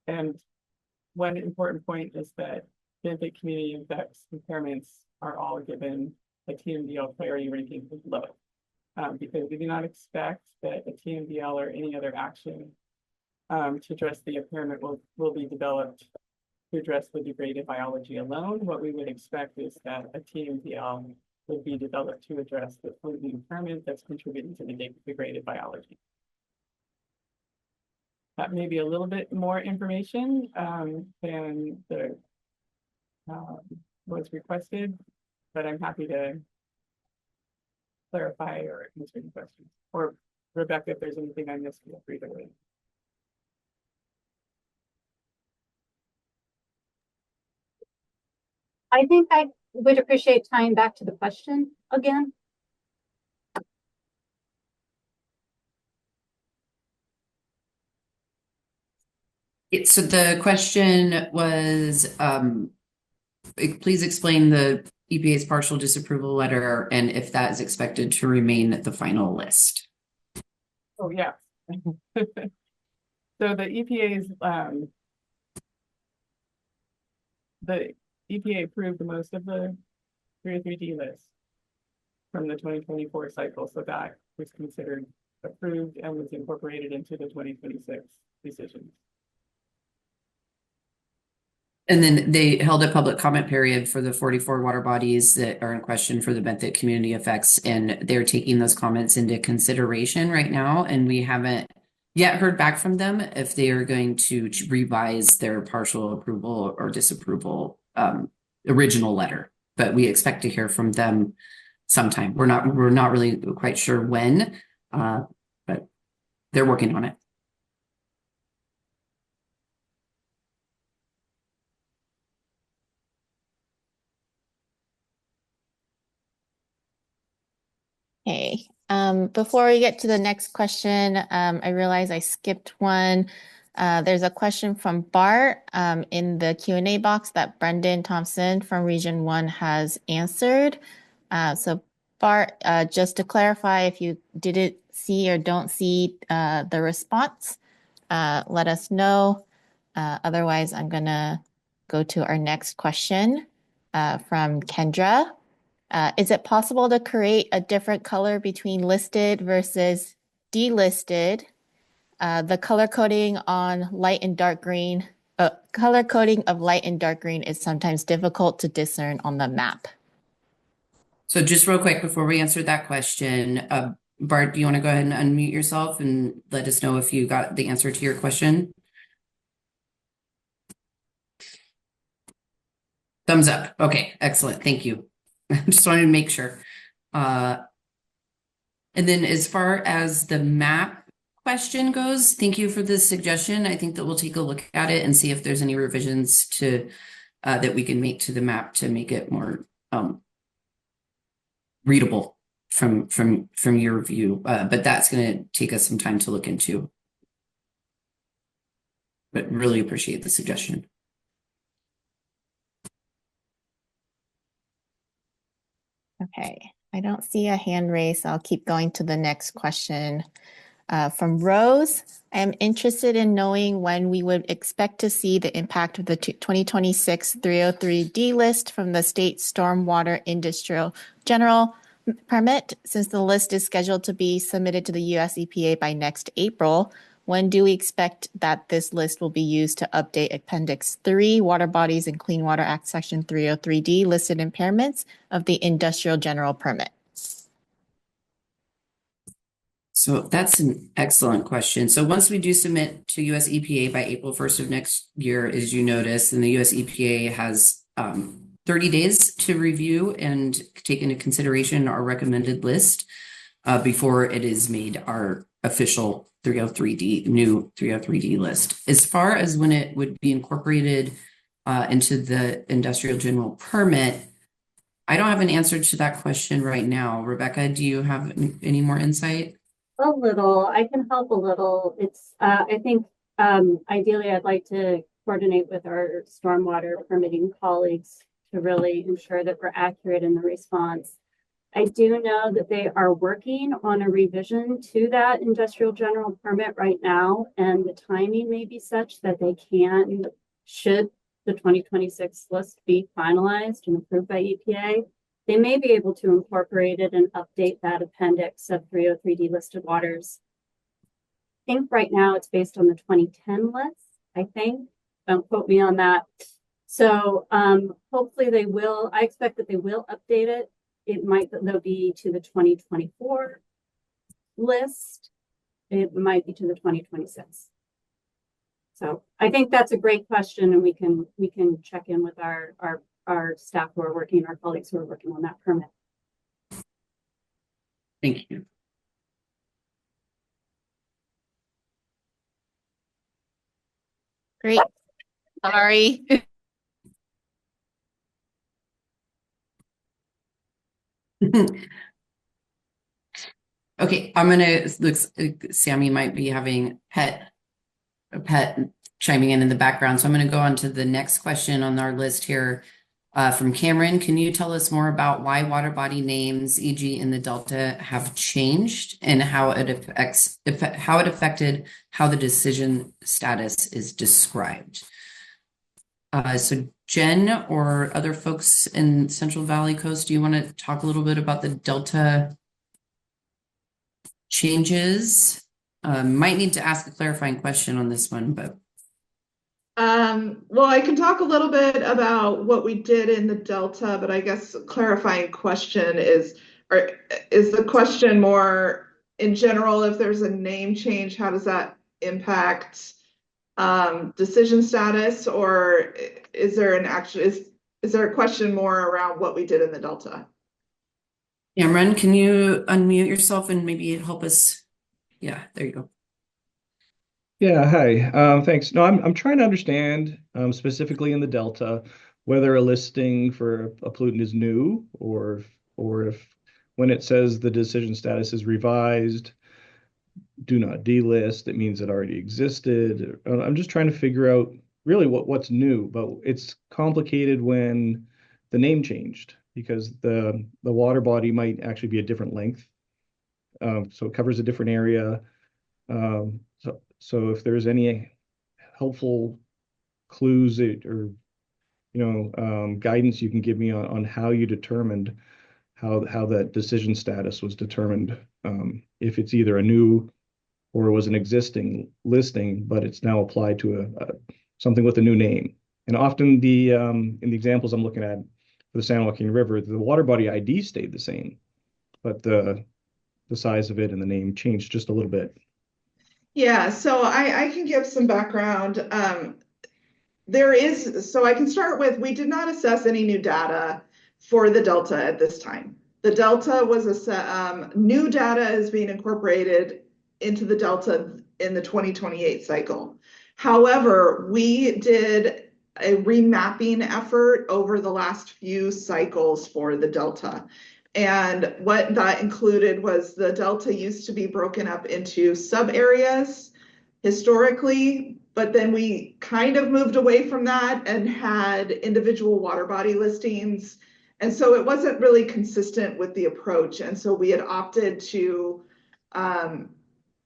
Speaker 4: And one important point is that benthic community effects impairments are all given a TMDL priority ranking of low, because we do not expect that a TMDL or any other action to address the impairment will be developed to address the degraded biology alone. What we would expect is that a TMDL would be developed to address the pollutant impairment that's contributing to the degraded biology. That may be a little bit more information than the was requested, but I'm happy to clarify or answer any questions. Or Rebecca, if there's anything I missed, feel free to wait.
Speaker 20: I think I would appreciate tying back to the question again.
Speaker 1: So the question was, please explain the EPA's partial disapproval letter and if that is expected to remain the final list.
Speaker 4: Oh, yeah. So the EPA approved most of the 303D list from the 2024 cycle. So that was considered approved and was incorporated into the 2026 decisions.
Speaker 1: And then they held a public comment period for the 44 water bodies that are in question for the method community effects, and they're taking those comments into consideration right now. And we haven't yet heard back from them if they are going to revise their partial approval or disapproval original letter. But we expect to hear from them sometime. We're not really quite sure when, but they're working on it.
Speaker 2: Okay. Before we get to the next question, I realize I skipped one. There's a question from Bart in the Q&A box that Brendan Thompson from Region 1 has answered. So Bart, just to clarify, if you didn't see or don't see the response, let us know. Otherwise, I'm going to go to our next question from Kendra. Is it possible to create a different color between listed versus delisted? The color coding on light and dark green, color coding of light and dark green is sometimes difficult to discern on the map.
Speaker 1: So just real quick before we answer that question, Bart, do you want to go ahead and unmute yourself and let us know if you got the answer to your question? Thumbs up. Okay, excellent. Thank you. Just wanted to make sure. And then as far as the map question goes, thank you for this suggestion. I think that we'll take a look at it and see if there's any revisions to that we can make to the map to make it more readable from your view. But that's going to take us some time to look into. But really appreciate the suggestion.
Speaker 2: Okay, I don't see a hand raised, so I'll keep going to the next question. From Rose, I am interested in knowing when we would expect to see the impact of the 2026 303D list from the state stormwater industrial general permit, since the list is scheduled to be submitted to the US EPA by next April. When do we expect that this list will be used to update Appendix 3, Water Bodies and Clean Water Act Section 303D listed impairments of the industrial general permit?
Speaker 1: So that's an excellent question. So once we do submit to US EPA by April 1st of next year, as you notice, then the US EPA has 30 days to review and take into consideration our recommended list before it is made our official 303D, new 303D list. As far as when it would be incorporated into the industrial general permit, I don't have an answer to that question right now. Rebecca, do you have any more insight?
Speaker 20: A little. I can help a little. It's, I think, ideally, I'd like to coordinate with our stormwater permitting colleagues to really ensure that we're accurate in the response. I do know that they are working on a revision to that industrial general permit right now, and the timing may be such that they can, should the 2026 list be finalized and approved by EPA, they may be able to incorporate it and update that appendix of 303D listed waters. I think right now it's based on the 2010 list, I think. Don't quote me on that. So hopefully they will. I expect that they will update it. It might, they'll be to the 2024 list. It might be to the 2026. So I think that's a great question, and we can check in with our staff who are working, our colleagues who are working on that permit.
Speaker 1: Thank you.
Speaker 2: Great. Sorry.
Speaker 1: Okay, looks Sammy might be having a pet chiming in the background. So I'm going to go on to the next question on our list here from Cameron. Can you tell us more about why water body names, e.g. in the Delta, have changed and how it affected how the decision status is described? So Jen or other folks in Central Valley Coast, do you want to talk a little bit about the Delta changes? Might need to ask a clarifying question on this one, but
Speaker 9: well, I can talk a little bit about what we did in the Delta, but I guess clarifying question is the question more in general, if there's a name change, how does that impact decision status, or is there is there a question more around what we did in the Delta?
Speaker 1: Cameron, can you unmute yourself and maybe help us? Yeah, there you go.
Speaker 8: Yeah, hi. Thanks. No, I'm trying to understand specifically in the Delta whether a listing for a pollutant is new or if when it says the decision status is revised, do not delist, it means it already existed. I'm just trying to figure out really what's new, but it's complicated when the name changed because the water body might actually be a different length. So it covers a different area. So if there's any helpful clues or guidance you can give me on how you determined how that decision status was determined, if it's either a new or was an existing listing, but it's now applied to something with a new name. And often in the examples I'm looking at for the San Joaquin River, the water body ID stayed the same, but the size of it and the name changed just a little bit.
Speaker 9: Yeah, so I can give some background. So I can start with, we did not assess any new data for the Delta at this time. The Delta was new data is being incorporated into the Delta in the 2028 cycle. However, we did a remapping effort over the last few cycles for the Delta. And what that included was the Delta used to be broken up into sub areas historically, but then we kind of moved away from that and had individual water body listings. And so it wasn't really consistent with the approach. And so we had opted to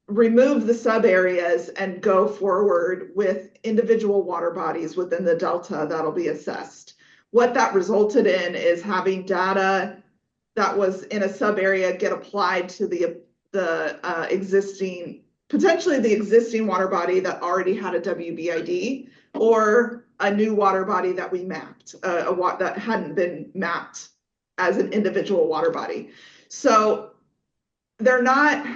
Speaker 9: remove the sub areas and go forward with individual water bodies within the Delta that'll be assessed. What that resulted in is having data that was in a sub area get applied to the existing, potentially the existing water body that already had a WBID, or a new water body that we mapped, that hadn't been mapped as an individual water body. So they're not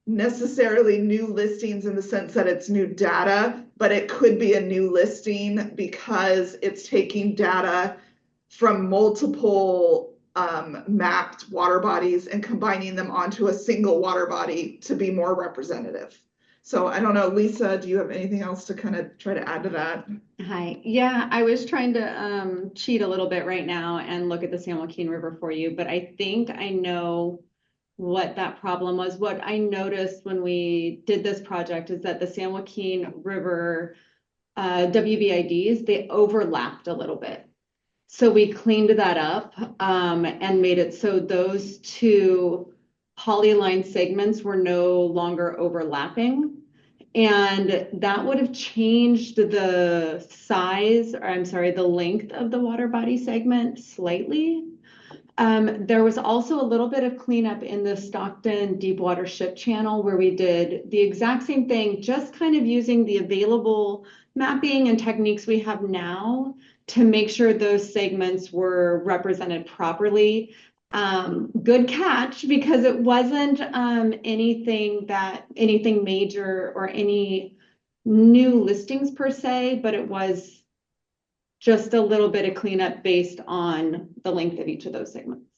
Speaker 9: necessarily new listings in the sense that it's new data, but it could be a new listing because it's taking data from multiple mapped water bodies and combining them onto a single water body to be more representative. So I don't know, Lisa, do you have anything else to kind of try to add to that?
Speaker 21: Hi. Yeah, I was trying to cheat a little bit right now and look at the San Joaquin River for you, but I think I know what that problem was. What I noticed when we did this project is that the San Joaquin River WBIDs, they overlapped a little bit. So we cleaned that up and made it so those two polyline segments were no longer overlapping. And that would have changed the size, or I'm sorry, the length of the water body segment slightly. There was also a little bit of cleanup in the Stockton Deepwater Ship Channel where we did the exact same thing, just kind of using the available mapping and techniques we have now to make sure those segments were represented properly. Good catch, because it wasn't anything major or any new listings per se, but it was just a little bit of cleanup based on the length of each of those segments.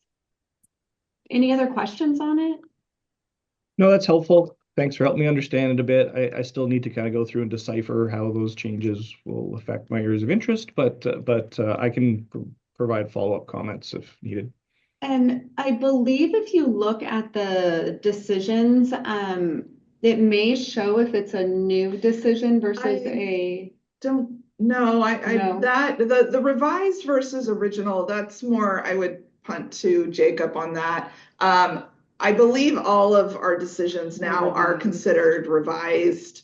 Speaker 21: Any other questions on it?
Speaker 8: No, that's helpful. Thanks for helping me understand it a bit. I still need to kind of go through and decipher how those changes will affect my areas of interest, but I can provide follow-up comments if needed.
Speaker 21: And I believe if you look at the decisions, it may show if it's a new decision versus a.
Speaker 9: Don't know.
Speaker 21: No.
Speaker 9: That the revised versus original, that's more, I would punt to Jacob on that. I believe all of our decisions now are considered revised,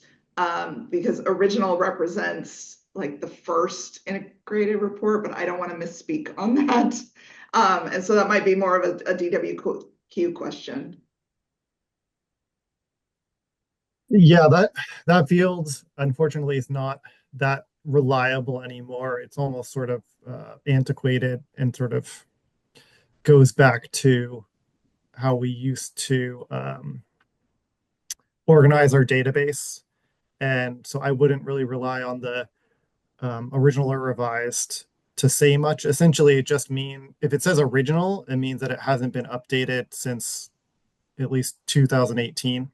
Speaker 9: because original represents like the first integrated report, but I don't want to misspeak on that. And so that might be more of a DWQ question.
Speaker 19: Yeah, that field unfortunately is not that reliable anymore. It's almost sort of antiquated and sort of goes back to how we used to organize our database. And so I wouldn't really rely on the original or revised to say much. Essentially, it just means if it says original, it means that it hasn't been updated since at least 2018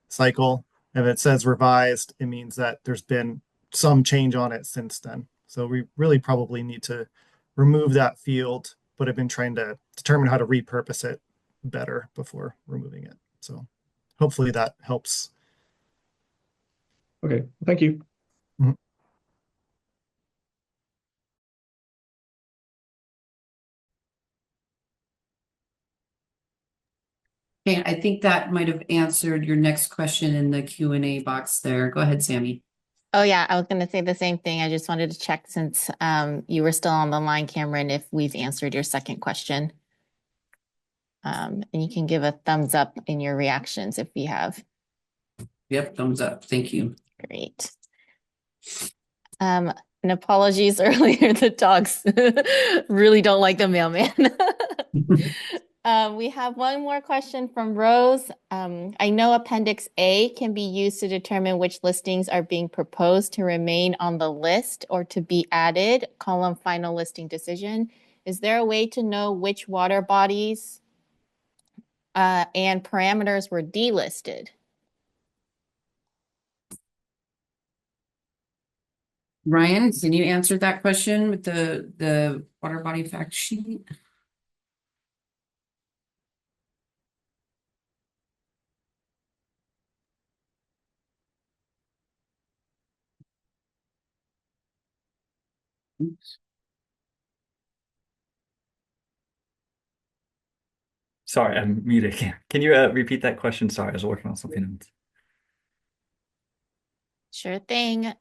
Speaker 19: cycle. If it says revised, it means that there's been some change on it since then. So we really probably need to remove that field, but I've been trying to determine how to repurpose it better before removing it. So hopefully that helps.
Speaker 8: Okay, thank you.
Speaker 19: Mhm.
Speaker 1: Okay, I think that might have answered your next question in the Q&A box there. Go ahead, Sammy.
Speaker 2: Oh yeah, I was going to say the same thing. I just wanted to check since you were still on the line, Cameron, if we've answered your second question. And you can give a thumbs up in your reactions if we have.
Speaker 1: Yep, thumbs up. Thank you.
Speaker 2: Great. And apologies earlier, the dogs really don't like the mailman. We have one more question from Rose. I know Appendix A can be used to determine which listings are being proposed to remain on the list or to be added, column final listing decision. Is there a way to know which water bodies and parameters were delisted?
Speaker 1: Ryan, can you answer that question with the water body fact sheet? Oops.
Speaker 10: Sorry, I'm muted. Can you repeat that question? Sorry, I was working on something else.
Speaker 2: Sure thing.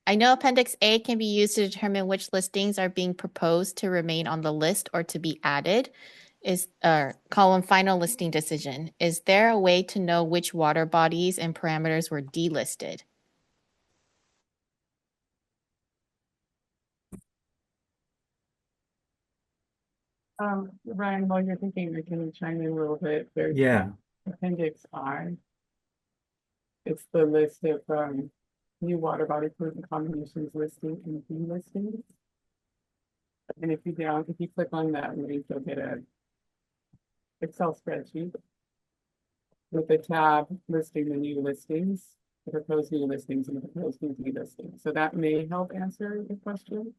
Speaker 2: I know Appendix A can be used to determine which listings are being proposed to remain on the list or to be added. Is column final listing decision. Is there a way to know which water bodies and parameters were delisted?
Speaker 4: Ryan, while you're thinking, I can chime in a little bit. There's
Speaker 10: Yeah.
Speaker 4: Appendix I. It's the list of new water body pollutant combinations listed and delisted. And if you click on that link, you'll get a Excel spreadsheet with a tab listing the new listings, the proposed new listings, and the proposed new delistings. So that may help answer the question.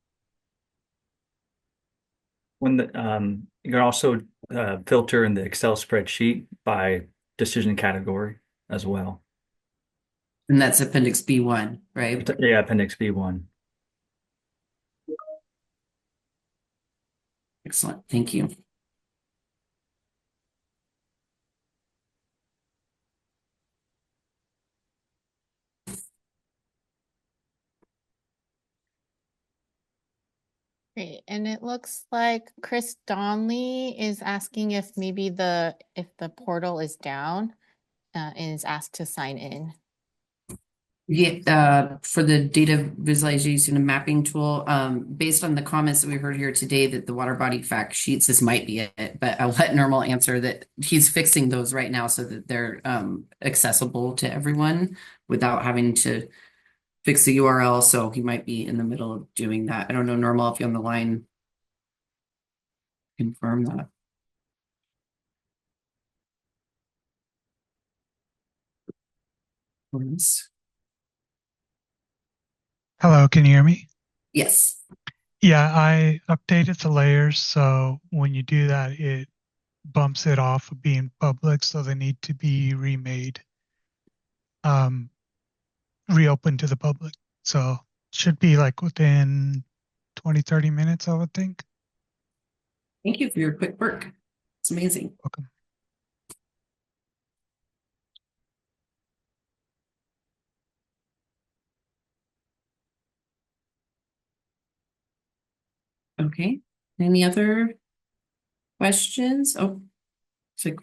Speaker 10: When you can also filter in the Excel spreadsheet by decision category as well.
Speaker 1: And that's Appendix B1, right?
Speaker 10: Yeah, Appendix B1.
Speaker 1: Excellent. Thank you.
Speaker 2: Great. And it looks like Chris Donley is asking if maybe the portal is down and is asked to sign in.
Speaker 1: Yeah, for the data visualization and mapping tool, based on the comments that we heard here today, that the water body fact sheets, this might be it, but I'll let Normal answer that he's fixing those right now so that they're accessible to everyone without having to fix the URL. So he might be in the middle of doing that. I don't know, Normal, if you're on the line, confirm that. Please.
Speaker 7: Hello, can you hear me?
Speaker 1: Yes.
Speaker 7: Yeah, I updated the layers, so when you do that, it bumps it off of being public, so they need to be remade, um, reopened to the public. So should be like within 20, 30 minutes, I would think.
Speaker 1: Thank you for your quick work. It's amazing.
Speaker 7: Welcome.
Speaker 1: Okay. Any other questions? Oh, it's like,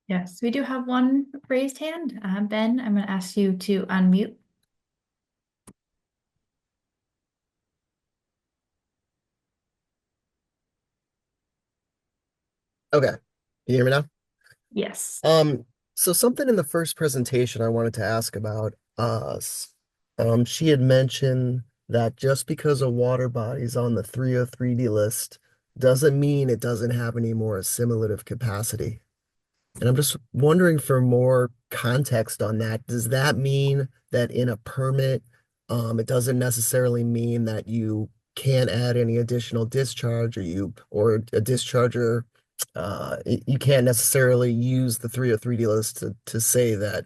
Speaker 5: Yes, we do have one raised hand. Ben, I'm going to ask you to unmute.
Speaker 12: Okay. Can you hear me now?
Speaker 5: Yes.
Speaker 12: So something in the first presentation I wanted to ask about us. She had mentioned that just because a water body is on the 303D list doesn't mean it doesn't have any more assimilative capacity. And I'm just wondering for more context on that. Does that mean that in a permit, it doesn't necessarily mean that you can't add any additional discharge or a discharger, you can't necessarily use the 303D list to say that,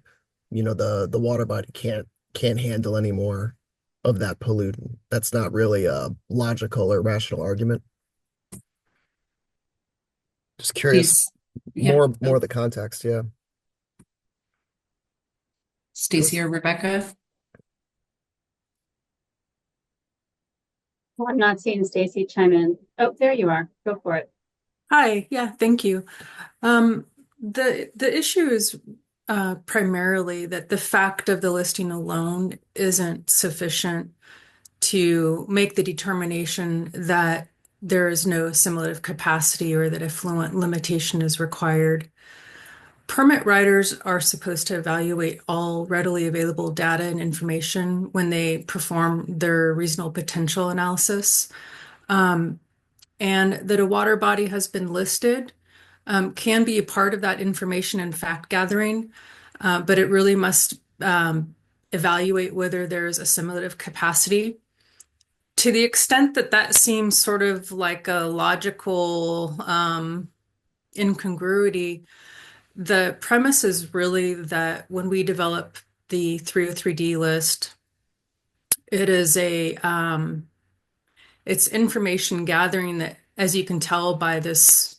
Speaker 12: the water body can't handle any more of that pollutant. That's not really a logical or rational argument. Just curious,
Speaker 1: please. Yeah.
Speaker 12: more of the context, yeah.
Speaker 1: Stacy or Rebecca?
Speaker 20: Well, I'm not seeing Stacy chime in. Oh, there you are. Go for it.
Speaker 22: Hi, yeah, thank you. The issue is primarily that the fact of the listing alone isn't sufficient to make the determination that there is no assimilative capacity or that effluent limitation is required. Permit writers are supposed to evaluate all readily available data and information when they perform their reasonable potential analysis. And that a water body has been listed can be a part of that information and fact gathering, but it really must evaluate whether there's assimilative capacity. To the extent that that seems sort of like a logical incongruity, the premise is really that when we develop the 303D list, it is it's information gathering that, as you can tell by this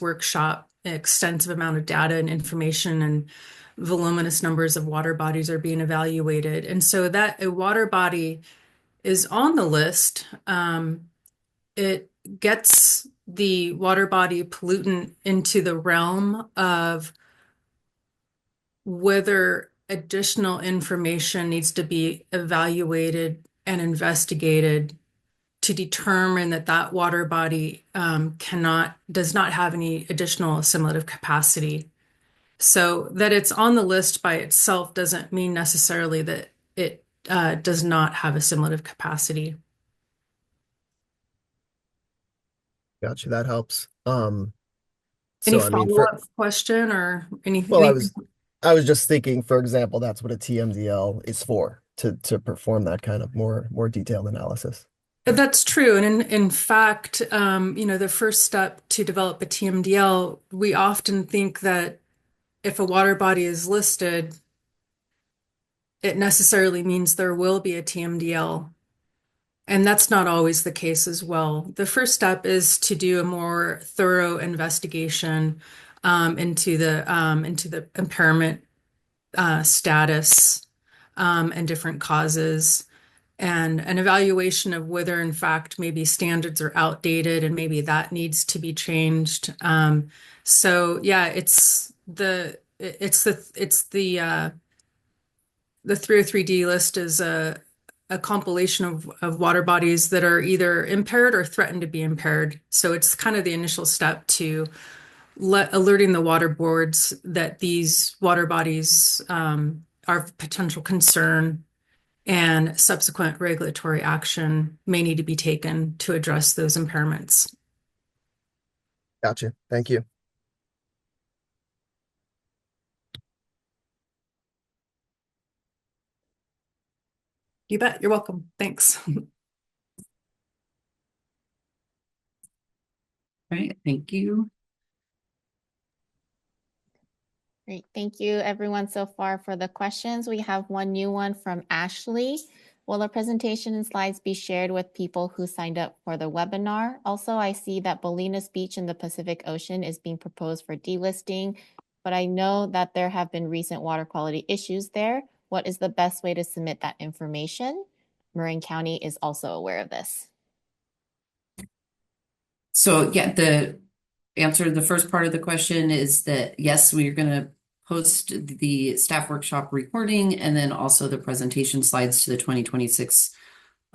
Speaker 22: workshop, an extensive amount of data and information and voluminous numbers of water bodies are being evaluated. And so that a water body is on the list, it gets the water body pollutant into the realm of whether additional information needs to be evaluated and investigated to determine that that water body does not have any additional assimilative capacity. So that it's on the list by itself doesn't mean necessarily that it does not have assimilative capacity.
Speaker 12: Gotcha, that helps.
Speaker 22: Any
Speaker 12: So I mean,
Speaker 22: follow-up question or anything?
Speaker 12: well, I was just thinking, for example, that's what a TMDL is for, to perform that kind of more detailed analysis.
Speaker 22: That's true. And in fact, the first step to develop a TMDL, we often think that if a water body is listed, it necessarily means there will be a TMDL. And that's not always the case as well. The first step is to do a more thorough investigation into the impairment status and different causes, and an evaluation of whether, in fact, maybe standards are outdated and maybe that needs to be changed. So yeah, the 303D list is a compilation of water bodies that are either impaired or threatened to be impaired. So it's kind of the initial step to alerting the water boards that these water bodies are of potential concern, and subsequent regulatory action may need to be taken to address those impairments.
Speaker 12: Gotcha. Thank you.
Speaker 22: You bet. You're welcome. Thanks.
Speaker 1: All right, thank you.
Speaker 2: Great. Thank you, everyone, so far for the questions. We have one new one from Ashley. Will the presentation and slides be shared with people who signed up for the webinar? Also, I see that Bolinas Beach in the Pacific Ocean is being proposed for delisting, but I know that there have been recent water quality issues there. What is the best way to submit that information? Marin County is also aware of this.
Speaker 1: So yeah, the answer to the first part of the question is that yes, we're going to post the staff workshop recording and then also the presentation slides to the 2026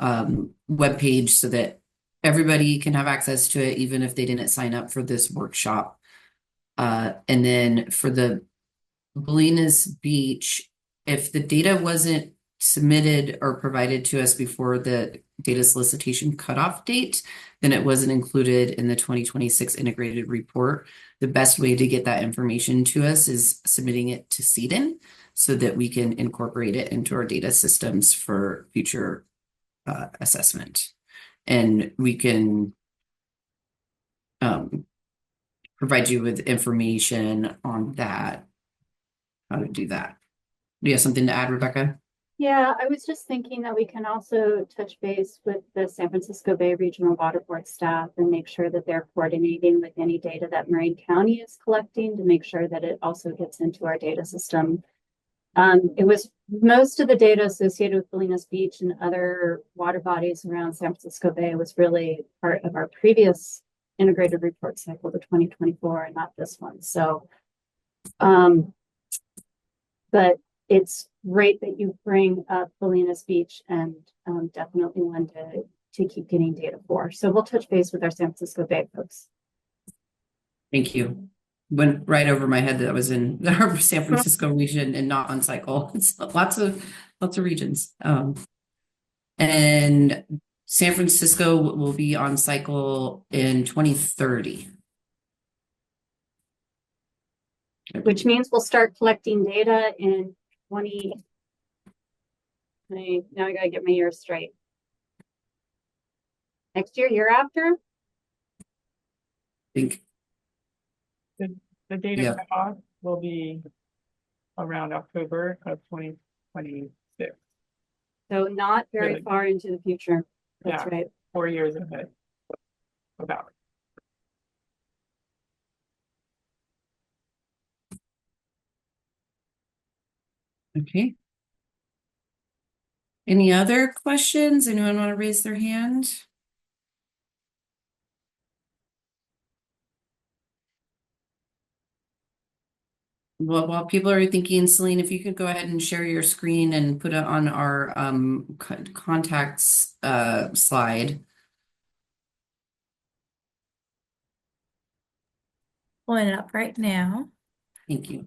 Speaker 1: webpage so that everybody can have access to it, even if they didn't sign up for this workshop. And then for the Bolinas Beach, if the data wasn't submitted or provided to us before the data solicitation cutoff date, then it wasn't included in the 2026 integrated report. The best way to get that information to us is submitting it to CDN so that we can incorporate it into our data systems for future assessment. And we can provide you with information on that, how to do that. Do you have something to add, Rebecca?
Speaker 20: Yeah, I was just thinking that we can also touch base with the San Francisco Bay Regional Water Board staff and make sure that they're coordinating with any data that Marin County is collecting to make sure that it also gets into our data system. It was most of the data associated with Bolinas Beach and other water bodies around San Francisco Bay was really part of our previous integrated report cycle, the 2024, and not this one. So, but it's great that you bring up Bolinas Beach and definitely one to keep getting data for. So we'll touch base with our San Francisco Bay folks.
Speaker 1: Thank you. Went right over my head that I was in the San Francisco region and not on cycle. It's lots of regions. And San Francisco will be on cycle in 2030.
Speaker 20: Which means we'll start collecting data in 20. Now I gotta get my years straight. Next year after?
Speaker 1: I think
Speaker 4: The data cutoff will be around October of 2026.
Speaker 20: So not very
Speaker 4: Really?
Speaker 20: far into the future. That's
Speaker 4: Yeah,
Speaker 20: right.
Speaker 4: 4 years ahead. About.
Speaker 1: Okay. Any other questions? Anyone want to raise their hand? Well, while people are thinking, Celine, if you could go ahead and share your screen and put it on our contacts slide.
Speaker 5: Pulling it up right now.
Speaker 1: Thank you.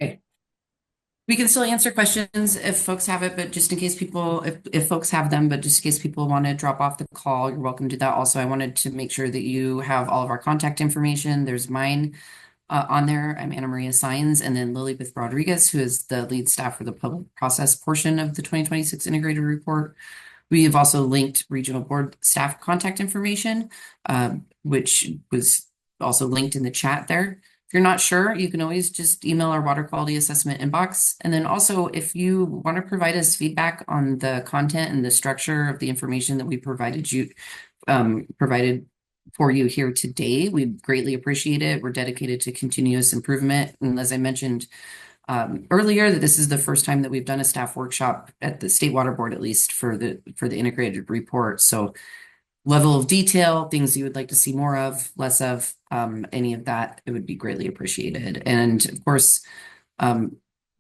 Speaker 1: Okay. We can still answer questions if folks have it, but just in case people, if folks have them, but just in case people want to drop off the call, you're welcome to do that. Also, I wanted to make sure that you have all of our contact information. There's mine on there. I'm Anna Maria Sines, and then Lilybeth Rodriguez, who is the lead staff for the public process portion of the 2026 integrated report. We have also linked regional board staff contact information, which was also linked in the chat there. If you're not sure, you can always just email our water quality assessment inbox. And then also, if you want to provide us feedback on the content and the structure of the information that we provided for you here today, we greatly appreciate it. We're dedicated to continuous improvement. And as I mentioned earlier, that this is the first time that we've done a staff workshop at the State Water Board, at least for the integrated report. So level of detail, things you would like to see more of, less of, any of that, it would be greatly appreciated. And of course,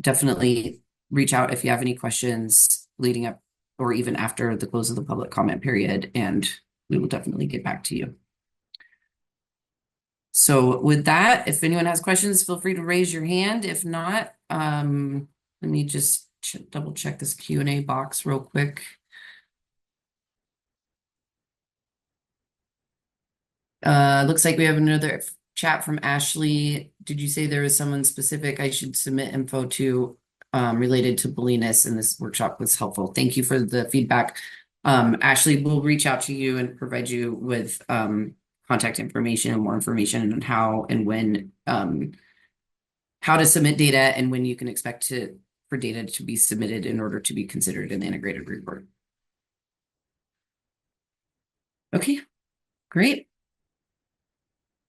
Speaker 1: definitely reach out if you have any questions leading up or even after the close of the public comment period, and we will definitely get back to you. So with that, if anyone has questions, feel free to raise your hand. If not, let me just double check this Q&A box real quick. Looks like we have another chat from Ashley. Did you say there was someone specific I should submit info to related to bulliness, and this workshop was helpful? Thank you for the feedback. Ashley will reach out to you and provide you with contact information and more information on how and when how to submit data and when you can expect for data to be submitted in order to be considered in the integrated report. Okay, great.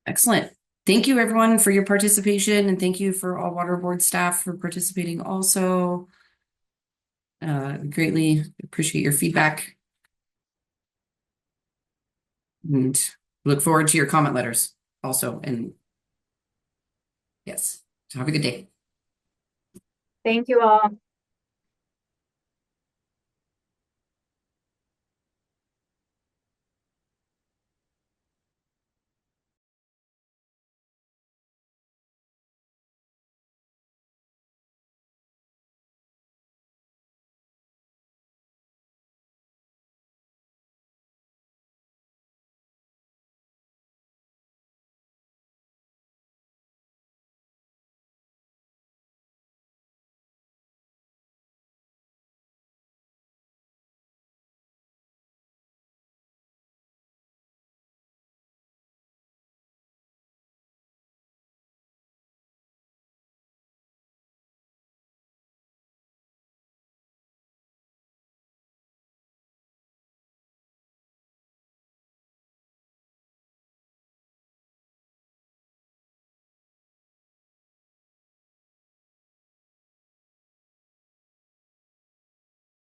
Speaker 1: Excellent. Thank you everyone for your participation, and thank you for all water board staff for participating also. Greatly appreciate your feedback. And look forward to your comment letters also. And yes, so have a good day.
Speaker 20: Thank you all.